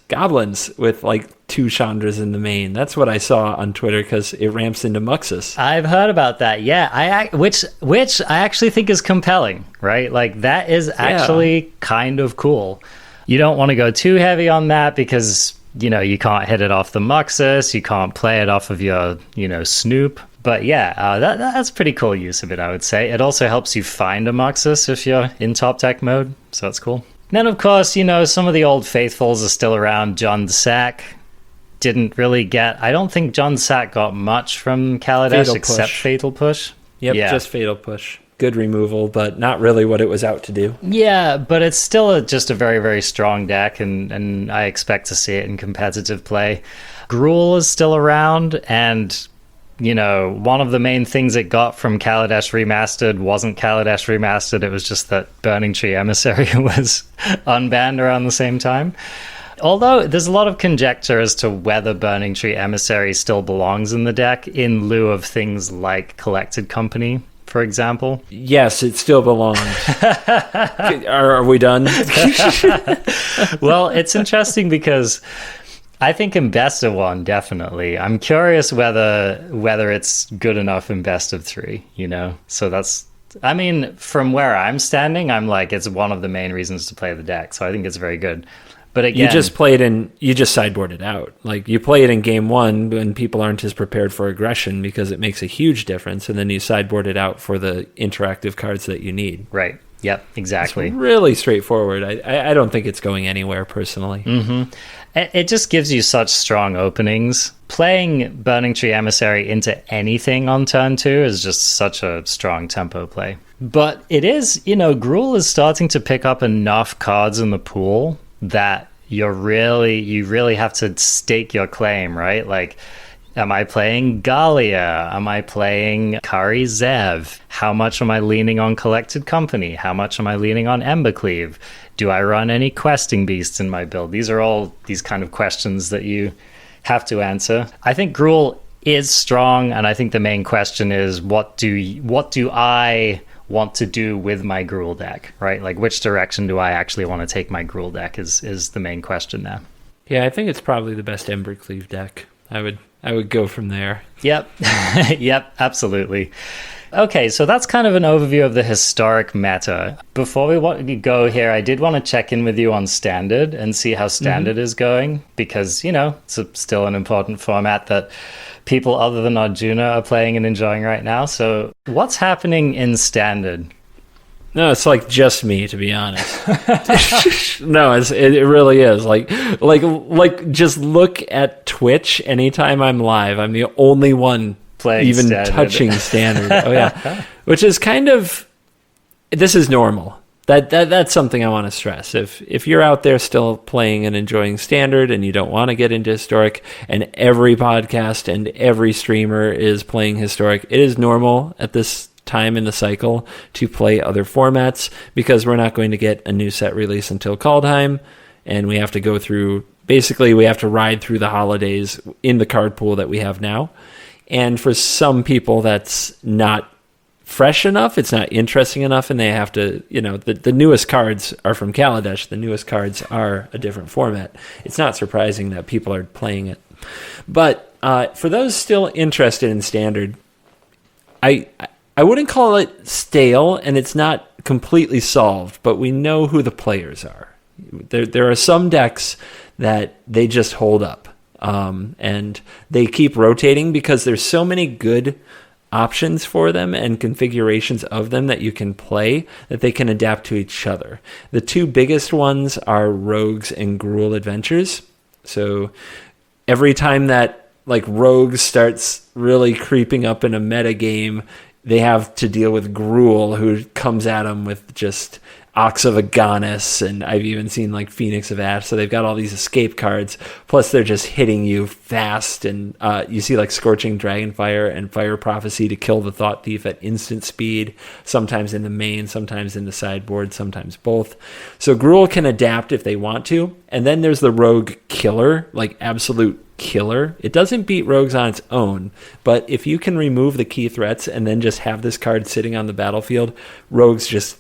with like 2 Chandras in the main. That's what I saw on Twitter because it ramps into Muxus. I've heard about that. Yeah, which I actually think is compelling, right? Like that is actually kind of cool. You don't want to go too heavy on that because you can't hit it off the Muxus, you can't play it off of your Snoop. But yeah, that's pretty cool use of it, I would say. It also helps you find a Muxus if you're in top deck mode, so that's cool. Then of course, some of the old faithfuls are still around. John Sack didn't really get... I don't think John Sack got much from Kaladesh except Fatal Push. Yep, Yeah. just Fatal Push. Good removal, but not really what it was out to do. Yeah, but it's still just a very, very strong deck, and I expect to see it in competitive play. Gruul is still around, and, you know, one of the main things it got from Kaladesh Remastered wasn't Kaladesh Remastered, it was just that Burning Tree Emissary was unbanned around the same time. Although there's a lot of conjecture as to whether Burning Tree Emissary still belongs in the deck in lieu of things like Collected Company, for example. Yes, it still belongs. Are we done? Well, it's interesting because I think in best of one, definitely. I'm curious whether it's good enough in best of three, you know? So that's, I mean, from where I'm standing, I'm like, it's one of the main reasons to play the deck. So I think it's very good. But again, you just sideboard it out. Like, you play it in game one when people aren't as prepared for aggression because it makes a huge difference, and then you sideboard it out for the interactive cards that you need. Right. Yep, exactly. It's really straightforward. I don't think it's going anywhere, personally. Mm-hmm. It just gives you such strong openings. Playing Burning Tree Emissary into anything on turn 2 is just such a strong tempo play. But it is, you know, Gruul is starting to pick up enough cards in the pool that you really have to stake your claim, right? Like, am I playing Galia? Am I playing Kari Zev? How much am I leaning on Collected Company? How much am I leaning on Embercleave? Do I run any questing beasts in my build? These are all these kind of questions that you have to answer. I think Gruul is strong, and I think the main question is what do I want to do with my Gruul deck, right? Like, which direction do I actually want to take my Gruul deck is the main question there. Yeah, I think it's probably the best Embercleave deck. I would go from there. Yep. Yep, absolutely. Okay, so that's kind of an overview of the historic meta. Before we go here, I did want to check in with you on Standard and see how Standard is going, because, you know, it's still an important format that people other than Arjuna are playing and enjoying right now. So what's happening in Standard? No, it's like just me, to be honest. No, it really is. Like, just look at Twitch. Anytime I'm live, I'm the only one playing even Standard. touching Standard. Oh yeah, which is kind of, this is normal. That's something I want to stress. If you're out there still playing and enjoying Standard and you don't want to get into Historic, and every podcast and every streamer is playing Historic, it is normal at this time in the cycle to play other formats, because we're not going to get a new set release until Kaldheim, and we have to go through, basically we have to ride through the holidays in the card pool that we have now. And for some people that's not fresh enough, it's not interesting enough, and they have to, you know, the newest cards are from Kaladesh, the newest cards are a different format. It's not surprising that people are playing it. But for those still interested in Standard, I wouldn't call it stale, and it's not completely solved, but we know who the players are. There are some decks that they just hold up, and they keep rotating because there's so many good options for them and configurations of them that you can play that they can adapt to each other. The two biggest ones are Rogues and Gruul Adventures. So every time that like Rogues starts really creeping up in a meta game, they have to deal with Gruul, who comes at them with just Ox of Agonis, and I've even seen like Phoenix of Ash. So they've got all these escape cards, plus they're just hitting you fast, and you see like Scorching Dragonfire and Fire Prophecy to kill the Thought Thief at instant speed, sometimes in the main, sometimes in the sideboard, sometimes both. So Gruul can adapt if they want to. And then there's the Rogue Killer, like absolute killer. It doesn't beat Rogues on its own, but if you can remove the key threats and then just have this card sitting on the battlefield, Rogues just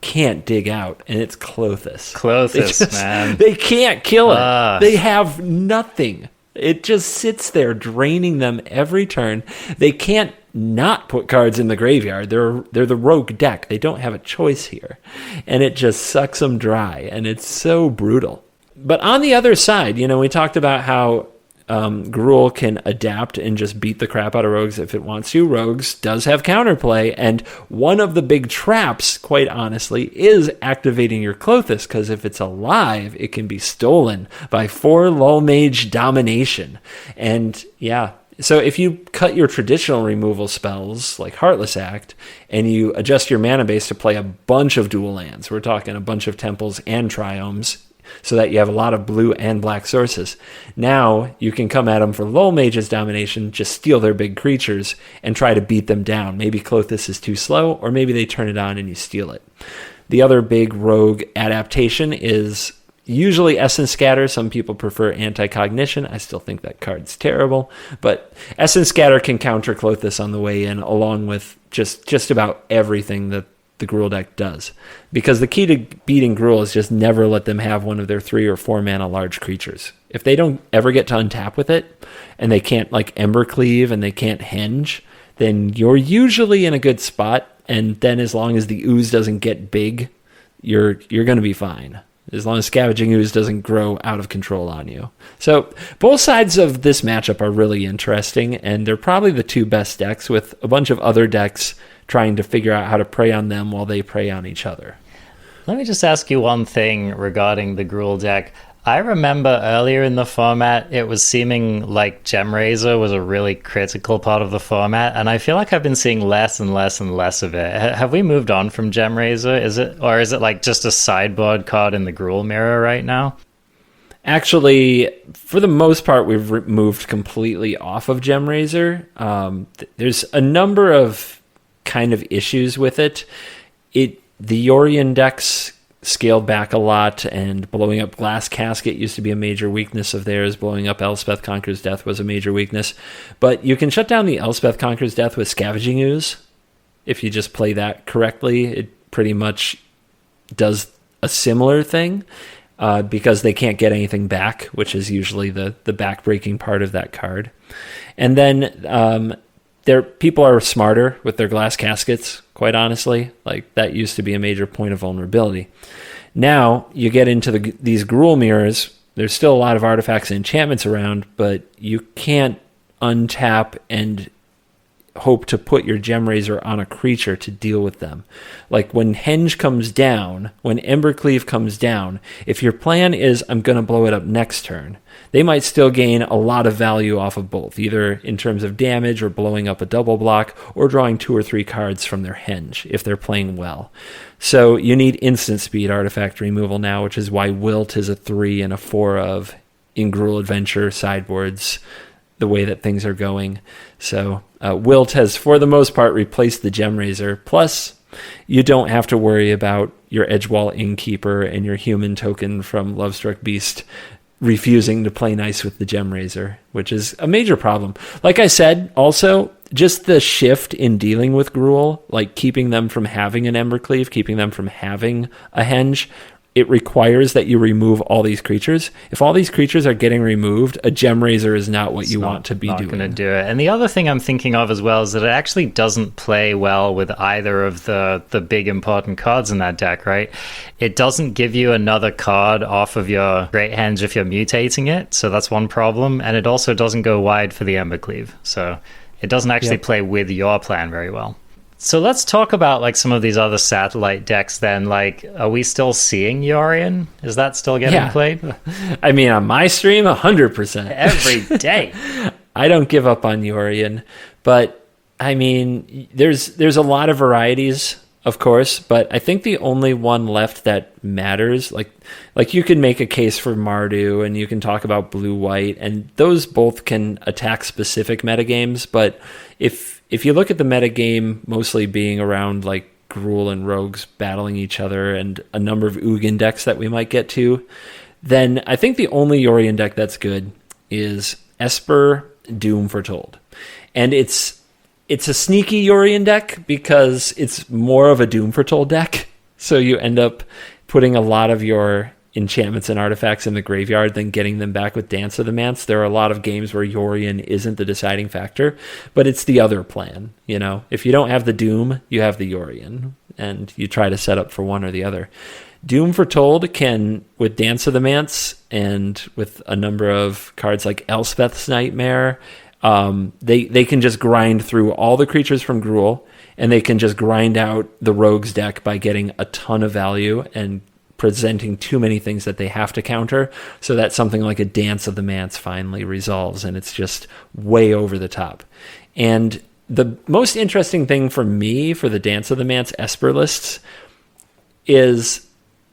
can't dig out, and it's Klothys, man. They can't kill it. They have nothing. It just sits there draining them every turn. They can't not put cards in the graveyard. They're the rogue deck. They don't have a choice here, and it just sucks them dry, and it's so brutal. But on the other side, you know, we talked about how Gruul can adapt and just beat the crap out of Rogues if it wants to. Rogues does have counterplay, and one of the big traps, quite honestly, is activating your Klothys, because if it's alive, it can be stolen by 4 Lull Mage Domination. And yeah, So if you cut your traditional removal spells, like Heartless Act, and you adjust your mana base to play a bunch of dual lands, we're talking a bunch of temples and triomes, so that you have a lot of blue and black sources. Now you can come at them for Lowell Mage's domination, just steal their big creatures, and try to beat them down. Maybe Klothys is too slow, or maybe they turn it on and you steal it. The other big rogue adaptation is usually Essence Scatter. Some people prefer Anti-Cognition. I still think that card's terrible. But Essence Scatter can counter Klothys on the way in, along with just about everything that the Gruul deck does. Because the key to beating Gruul is just never let them have one of their 3 or 4 mana large creatures. If they don't ever get to untap with it, and they can't like Embercleave and they can't Henge, then you're usually in a good spot. And then as long as the ooze doesn't get big, you're going to be fine. As long as Scavenging Ooze doesn't grow out of control on you. So both sides of this matchup are really interesting, and they're probably the 2 best decks, with a bunch of other decks trying to figure out how to prey on them while they prey on each other. Let me just ask you one thing regarding the Gruul deck. I remember earlier in the format, it was seeming like Gemrazor was a really critical part of the format, and I feel like I've been seeing less and less and less of it. Have we moved on from Gemrazor? Is it like just a sideboard card in the Gruul mirror right now? Actually, for the most part, we've moved completely off of Gemrazor. There's a number of kind of issues with it. The Yorion decks scaled back a lot, and blowing up Glass Casket used to be a major weakness of theirs. Blowing up Elspeth Conquers Death was a major weakness. But you can shut down the Elspeth Conquers Death with Scavenging Ooze. If you just play that correctly, it pretty much does a similar thing, because they can't get anything back, which is usually the back-breaking part of that card. And then people are smarter with their Glass Caskets, quite honestly. Like, that used to be a major point of vulnerability. Now, you get into these Gruul mirrors, there's still a lot of artifacts and enchantments around, but you can't untap and hope to put your Gemrazor on a creature to deal with them. Like, when Henge comes down, when Embercleave comes down, if your plan is, I'm going to blow it up next turn, they might still gain a lot of value off of both, either in terms of damage or blowing up a double block, or drawing 2 or 3 cards from their Henge if they're playing well. So you need instant speed artifact removal now, which is why Wilt is a 3 and a 4 of in Gruul Adventure sideboards, the way that things are going. So Wilt has, for the most part, replaced the Gemrazor. Plus, you don't have to worry about your Edgewall Innkeeper and your human token from Lovestruck Beast refusing to play nice with the Gemrazor, which is a major problem. Like I said, also, just the shift in dealing with Gruul, like keeping them from having an Embercleave, keeping them from having a Henge, it requires that you remove all these creatures. If all these creatures are getting removed, a Gemrazor is not what you want to be doing. Not going to do it. And the other thing I'm thinking of as well is that it actually doesn't play well with either of the big important cards in that deck, right? It doesn't give you another card off of your Great Henge if you're mutating it, so that's one problem. And it also doesn't go wide for the Embercleave, so it doesn't actually play with your plan very well. So let's talk about like some of these other satellite decks then. Like, are we still seeing Yorion? Is that still getting played? I mean, on my stream, 100%. Every day. I don't give up on Yorion. But, I mean, there's a lot of varieties, of course, but I think the only one left that matters, like you can make a case for Mardu, and you can talk about blue-white, and those both can attack specific metagames, but if you look at the metagame mostly being around like Gruul and Rogues battling each other and a number of Ugin decks that we might get to, then I think the only Yorion deck that's good is Esper Doom Foretold. And it's a sneaky Yorion deck because it's more of a Doom Foretold deck. So you end up putting a lot of your enchantments and artifacts in the graveyard, then getting them back with Dance of the Manse. There are a lot of games where Yorion isn't the deciding factor, but it's the other plan. You know, if you don't have the Doom, you have the Yorion, and you try to set up for one or the other. Doom Foretold can, with Dance of the Manse and with a number of cards like Elspeth's Nightmare, they can just grind through all the creatures from Gruul, and they can just grind out the Rogues deck by getting a ton of value and presenting too many things that they have to counter, so that something like a Dance of the Manse finally resolves, and it's just way over the top. And the most interesting thing for me for the Dance of the Manse Esper lists is,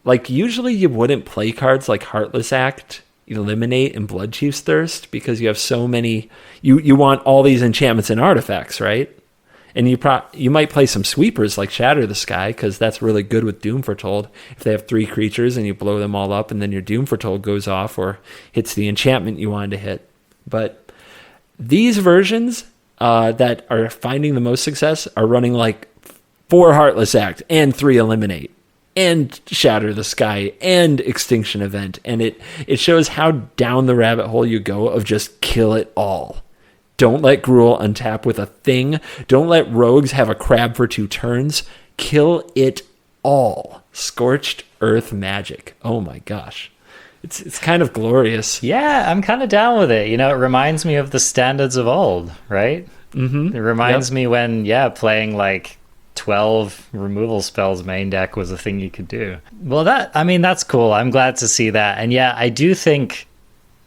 like, usually you wouldn't play cards like Heartless Act, Eliminate, and Bloodchief's Thirst, because you have so many, you want all these enchantments and artifacts, right? And you might play some sweepers like Shatter the Sky, because that's really good with Doom Foretold. If they have 3 creatures and you blow them all up, and then your Doom Foretold goes off or hits the enchantment you wanted to hit. But these versions that are finding the most success are running like 4 Heartless Act and 3 Eliminate and Shatter the Sky and Extinction Event. And it shows how down the rabbit hole you go of just kill it all. Don't let Gruul untap with a thing. Don't let rogues have a crab for 2 turns. Kill it all. Scorched Earth magic. Oh my gosh. It's kind of glorious. Yeah, I'm kind of down with it. It reminds me of the standards of old, right? Mm-hmm. It reminds me when, playing like 12 removal spells main deck was a thing you could do. Well, that's cool. I'm glad to see that. And yeah, I do think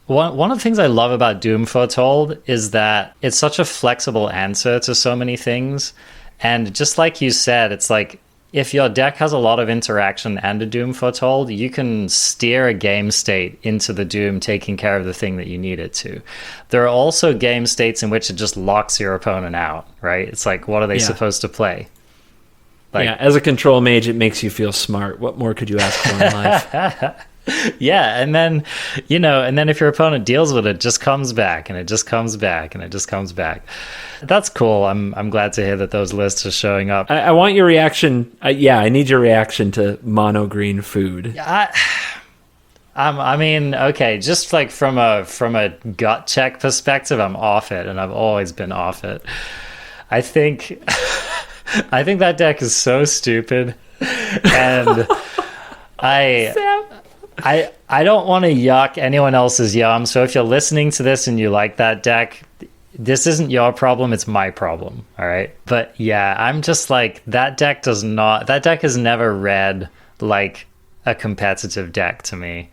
one of the things I love about Doom Foretold is that it's such a flexible answer to so many things. And just like you said, it's like, if your deck has a lot of interaction and a Doom Foretold, you can steer a game state into the Doom taking care of the thing that you need it to. There are also game states in which it just locks your opponent out, right? It's like, what are they supposed to play? As a control mage, it makes you feel smart. What more could you ask for in life? Yeah, and then if your opponent deals with it, just comes back, and it just comes back, and it just comes back. That's cool. I'm glad to hear that those lists are showing up. I want your reaction. I need your reaction to mono green food. I mean, okay, just like from a gut check perspective, I'm off it, and I've always been off it. I think that deck is so stupid, and I don't want to yuck anyone else's yum, so if you're listening to this and you like that deck, this isn't your problem, it's my problem, all right? But yeah, I'm just like, that deck has never read like a competitive deck to me,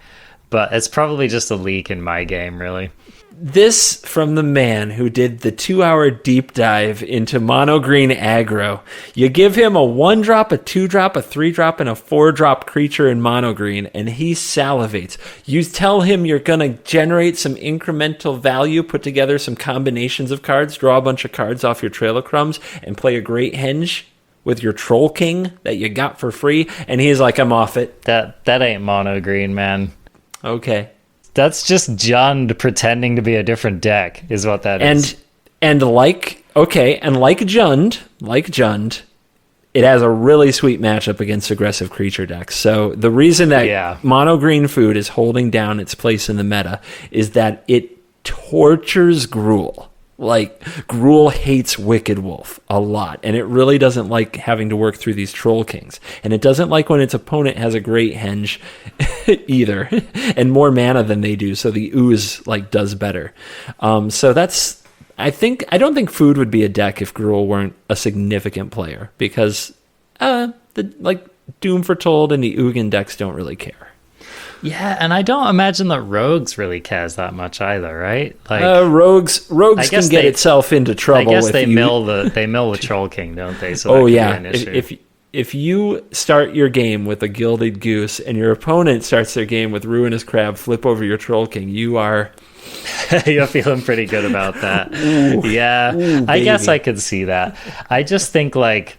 but it's probably just a leak in my game, really. This from the man who did the 2-hour deep dive into mono green aggro. You give him a 1-drop, a 2-drop, a 3-drop, and a 4-drop creature in mono green, and he salivates. You tell him you're going to generate some incremental value, put together some combinations of cards, draw a bunch of cards off your Trail of Crumbs, and play a great henge with your Troll King that you got for free, and he's like, I'm off it. That ain't mono green, man. Okay. That's just Jund pretending to be a different deck, is what that is. And like Jund, it has a really sweet matchup against aggressive creature decks. So the reason that mono green food is holding down its place in the meta is that it tortures Gruul. Like, Gruul hates Wicked Wolf a lot, and it really doesn't like having to work through these Troll Kings. And it doesn't like when its opponent has a great henge either, and more mana than they do, so the ooze like does better. So that's, I don't think food would be a deck if Gruul weren't a significant player, because Doom Foretold and the Ugin decks don't really care. Yeah, and I don't imagine that Rogues really cares that much either, right? Like Rogues can get itself into trouble. I guess they mill the Troll King, don't they? So Be an issue. If you start your game with a Gilded Goose and your opponent starts their game with Ruinous Crab, flip over your Troll King, you're feeling pretty good about that. I guess I could see that. I just think like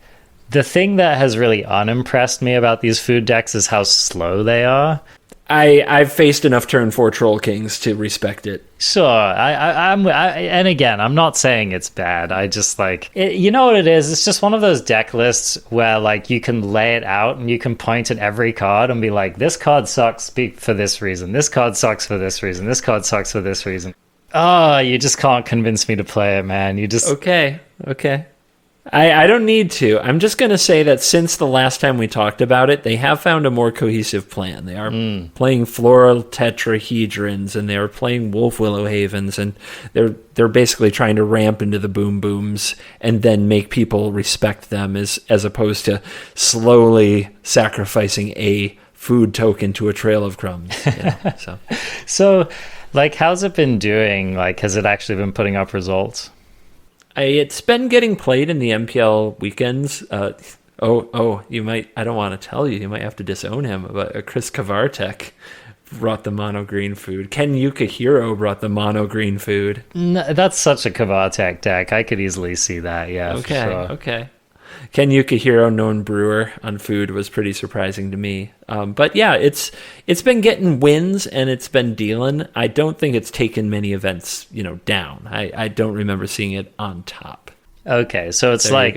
the thing that has really unimpressed me about these food decks is how slow they are. I've faced enough turn 4 Troll Kings to respect it. Sure, and again, I'm not saying it's bad. I just like it, you know what it is. It's just one of those deck lists where like you can lay it out and you can point at every card and be like, this card sucks for this reason. This card sucks for this reason. This card sucks for this reason. Oh, you just can't convince me to play it, man. You just okay. I don't need to. I'm just going to say that since the last time we talked about it, they have found a more cohesive plan. They are playing floral tetrahedrons, and they are playing wolf willow havens, and they're basically trying to ramp into the boom booms and then make people respect them as opposed to slowly sacrificing a food token to a trail of crumbs. So. So, like, how's it been doing? Like, has it actually been putting up results? It's been getting played in the MPL weekends. You might, I don't want to tell you, you might have to disown him, but Chris Kavartek brought the mono green food. Ken Yukihiro brought the mono green food. No, that's such a Kavartek deck. I could easily see that, yeah. Okay, for sure. okay. Ken Yukihiro, known brewer on food, was pretty surprising to me. But yeah, it's been getting wins and it's been dealing. I don't think it's taken many events, down. I don't remember seeing it on top. Okay, so it's like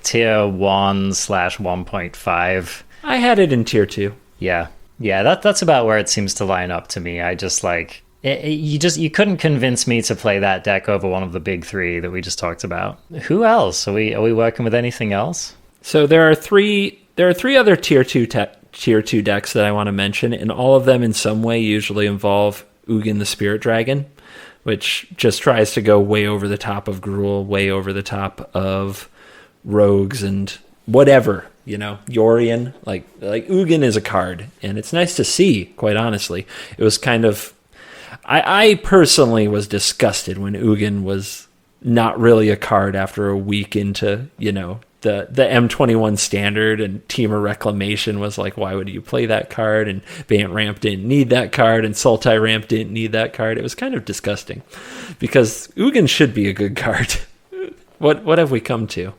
tier 1/1.5. I had it in tier 2. Yeah, that's about where it seems to line up to me. I just like you couldn't convince me to play that deck over one of the big three that we just talked about. Who else? Are we working with anything else? So there are three other tier 2 decks that I want to mention, and all of them in some way usually involve Ugin the Spirit Dragon, which just tries to go way over the top of Gruul, way over the top of rogues and whatever, Yorion. Like Ugin is a card, and it's nice to see, quite honestly. It was kind of... I personally was disgusted when Ugin was not really a card after a week into, the M21 standard, and Temur Reclamation was like, why would you play that card? And Bant Ramp didn't need that card, and Sultai Ramp didn't need that card. It was kind of disgusting because Ugin should be a good card. What have we come to?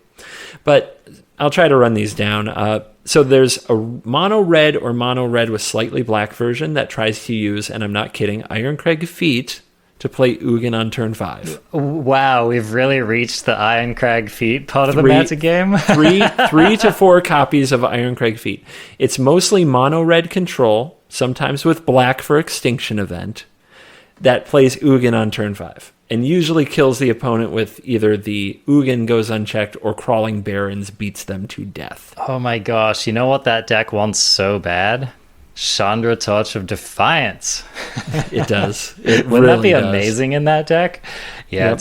But I'll try to run these down. So there's a mono red or mono red with slightly black version that tries to use, and I'm not kidding, Ironcrag Feet to play Ugin on turn 5. Wow, we've really reached the Ironcrag Feet part of the meta game. 3 to 4 copies of Ironcrag Feet. It's mostly mono red control, sometimes with black for Extinction Event, that plays Ugin on turn 5. And usually kills the opponent with either the Ugin goes unchecked or Crawling Barrens beats them to death. Oh my gosh, you know what that deck wants so bad? Chandra Torch of Defiance. It does. It Wouldn't really that be does. amazing in that deck? Yeah, Yep.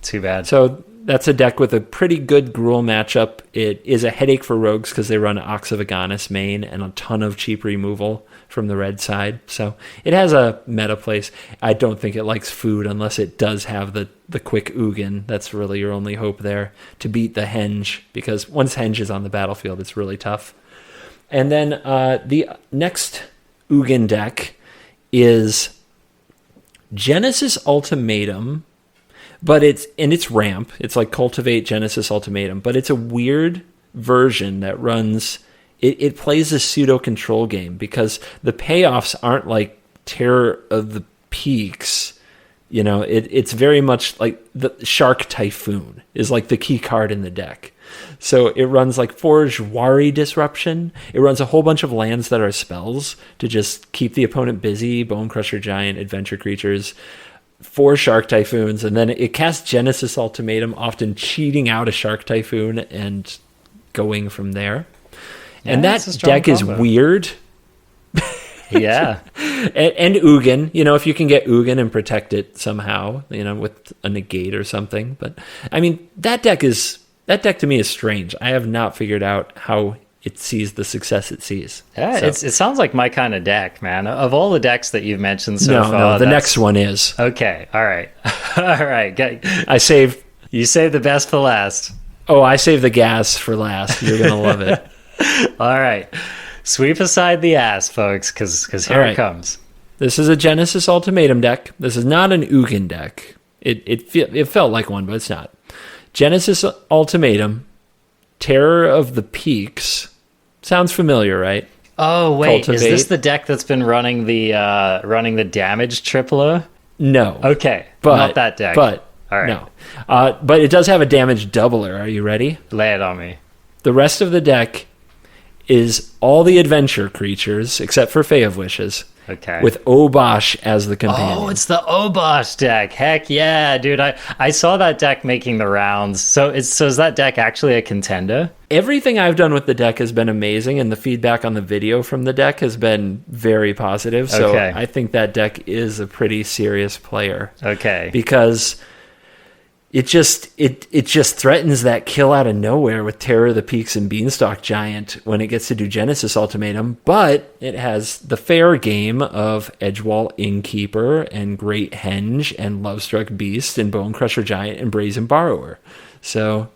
Too bad. So that's a deck with a pretty good Gruul matchup. It is a headache for rogues because they run Ox of Agonis main and a ton of cheap removal from the red side. So it has a meta place. I don't think it likes food unless it does have the quick Ugin. That's really your only hope there to beat the Henge, because once Henge is on the battlefield, it's really tough. And then the next Ugin deck is Genesis Ultimatum, but it's ramp. It's like Cultivate Genesis Ultimatum, but it's a weird version that runs... It plays a pseudo-control game because the payoffs aren't like Terror of the Peaks. It's very much like the Shark Typhoon is like the key card in the deck. So it runs like 4 Jwari Disruption. It runs a whole bunch of lands that are spells to just keep the opponent busy, Bone Crusher Giant, Adventure Creatures, 4 Shark Typhoons, and then it casts Genesis Ultimatum, often cheating out a Shark Typhoon and going from there. And that deck is weird. Yeah. and Ugin, if you can get Ugin and protect it somehow, with a negate or something. But I mean, that deck to me is strange. I have not figured out how it sees the success it sees. Yeah, so. It sounds like my kind of deck, man. Of all the decks that you've mentioned so far. No, the next one is. Okay, all right. All right. You saved the best for last. Oh, I saved the gas for last. You're going to love it. All right. Sweep aside the ass, folks, because here it comes. This is a Genesis Ultimatum deck. This is not an Ugin deck. It felt like one, but it's not. Genesis Ultimatum, Terror of the Peaks. Sounds familiar, right? Oh, wait. Cultivate. Is this the deck that's been running the damage tripler? No. Okay. But, not that deck. But, all right. no. But it does have a damage doubler. Are you ready? Lay it on me. The rest of the deck is all the adventure creatures, except for Fae of Wishes. Okay. With Obosh as the companion. Oh, it's the Obosh deck. Heck yeah, dude. I saw that deck making the rounds. So is that deck actually a contender? Everything I've done with the deck has been amazing, and the feedback on the video from the deck has been very positive. So okay. I think that deck is a pretty serious player. Okay. Because it just threatens that kill out of nowhere with Terror of the Peaks and Beanstalk Giant when it gets to do Genesis Ultimatum, but it has the fair game of Edgewall Innkeeper and Great Henge and Lovestruck Beast and Bonecrusher Giant and Brazen Borrower. So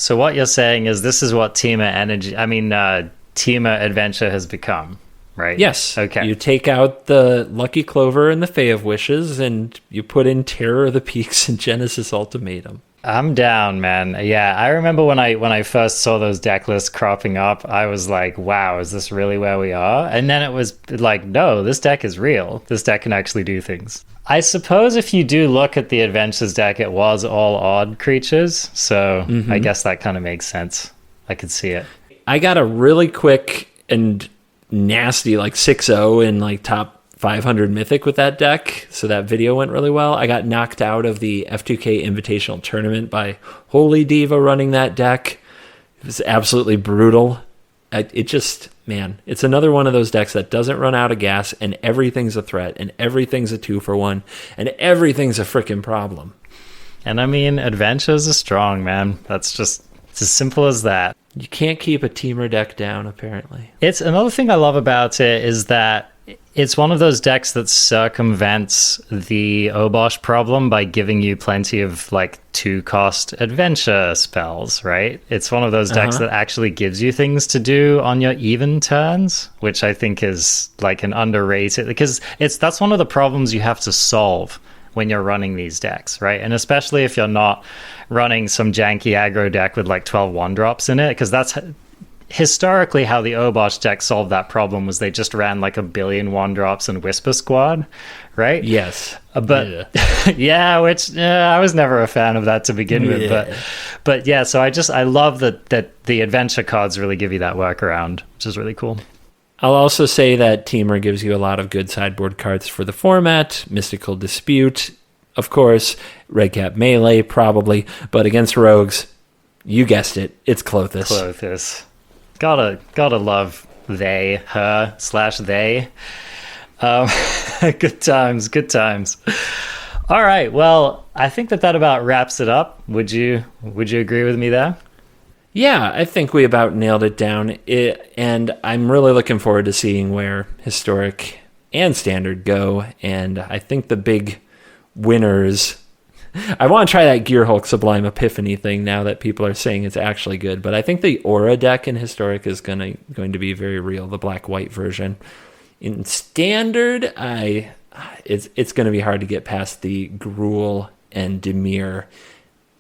what you're saying is this is what Temur Adventure has become. Right. Yes. Okay. You take out the Lucky Clover and the Fae of Wishes, and you put in Terror of the Peaks and Genesis Ultimatum. I'm down, man. Yeah, I remember when I first saw those deck lists cropping up, I was like, wow, is this really where we are? And then it was like, no, this deck is real. This deck can actually do things. I suppose if you do look at the Adventures deck, it was all odd creatures. So I guess that kind of makes sense. I could see it. I got a really quick and nasty like 6-0 in like top 500 Mythic with that deck, so that video went really well. I got knocked out of the F2K Invitational Tournament by Holy Diva running that deck. It was absolutely brutal. It's another one of those decks that doesn't run out of gas, and everything's a threat, and everything's a 2-for-1, and everything's a freaking problem. And I mean, Adventures are strong, man. It's as simple as that. You can't keep a Temur deck down, apparently. It's another thing I love about it is that it's one of those decks that circumvents the Obosh problem by giving you plenty of like 2-cost adventure spells, right? It's one of those decks that actually gives you things to do on your even turns, which I think is like an underrated, because that's one of the problems you have to solve when you're running these decks, right? And especially if you're not running some janky aggro deck with like 12 1-drops in it, because that's historically how the Obosh deck solved that problem, was they just ran like 1 billion 1-drops and Whisper Squad, right? Yes. But yeah, which I was never a fan of that to begin with. But yeah, so I love that the adventure cards really give you that workaround, which is really cool. I'll also say that Temur gives you a lot of good sideboard cards for the format. Mystical Dispute, of course. Red Cap Melee, probably. But against rogues, you guessed it, it's Klothys. Klothys. Gotta love her/they. Good times. All right, well, I think that about wraps it up. Would you agree with me there? Yeah, I think we about nailed it down. And I'm really looking forward to seeing where Historic and Standard go. And I think the big winners... I want to try that Gearhulk Sublime Epiphany thing now that people are saying it's actually good. But I think the Aura deck in Historic is going to be very real, the black-white version. In Standard, it's going to be hard to get past the Gruul and Dimir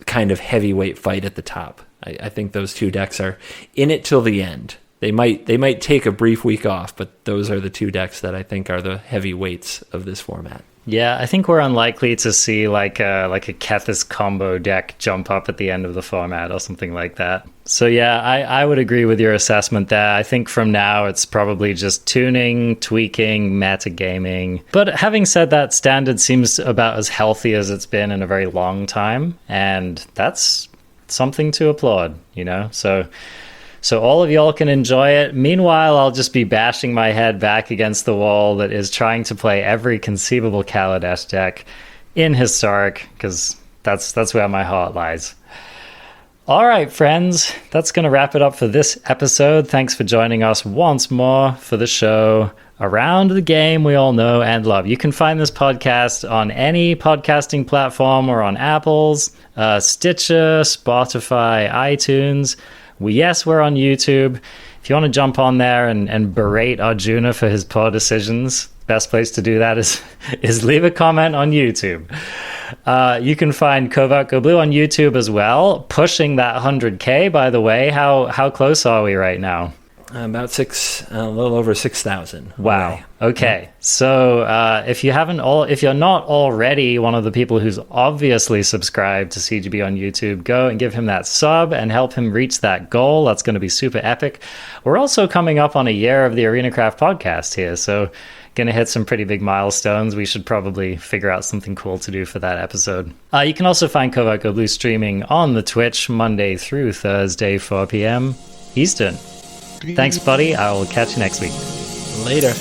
kind of heavyweight fight at the top. I think those two decks are in it till the end. They might take a brief week off, but those are the two decks that I think are the heavyweights of this format. Yeah, I think we're unlikely to see like a Kethis combo deck jump up at the end of the format or something like that. So yeah, I would agree with your assessment there. I think from now it's probably just tuning, tweaking, metagaming. But having said that, Standard seems about as healthy as it's been in a very long time, and that's something to applaud, you know? So all of y'all can enjoy it. Meanwhile, I'll just be bashing my head back against the wall that is trying to play every conceivable Kaladesh deck in Historic, because that's where my heart lies. All right, friends, that's going to wrap it up for this episode. Thanks for joining us once more for the show around the game we all know and love. You can find this podcast on any podcasting platform or on Apple's, Stitcher, Spotify, iTunes. We're on YouTube. If you want to jump on there and berate Arjuna for his poor decisions, best place to do that is leave a comment on YouTube. You can find Covertgoblue on YouTube as well, pushing that 100K, by the way. How close are we right now? About a little over 6,000. Wow. Okay. So if you're not already one of the people who's obviously subscribed to CGB on YouTube, go and give him that sub and help him reach that goal. That's going to be super epic. We're also coming up on a year of the ArenaCraft podcast here, so going to hit some pretty big milestones. We should probably figure out something cool to do for that episode. You can also find Covertgoblue streaming on the Twitch Monday through Thursday, 4 p.m. Eastern. Thanks, buddy. I will catch you next week. Later.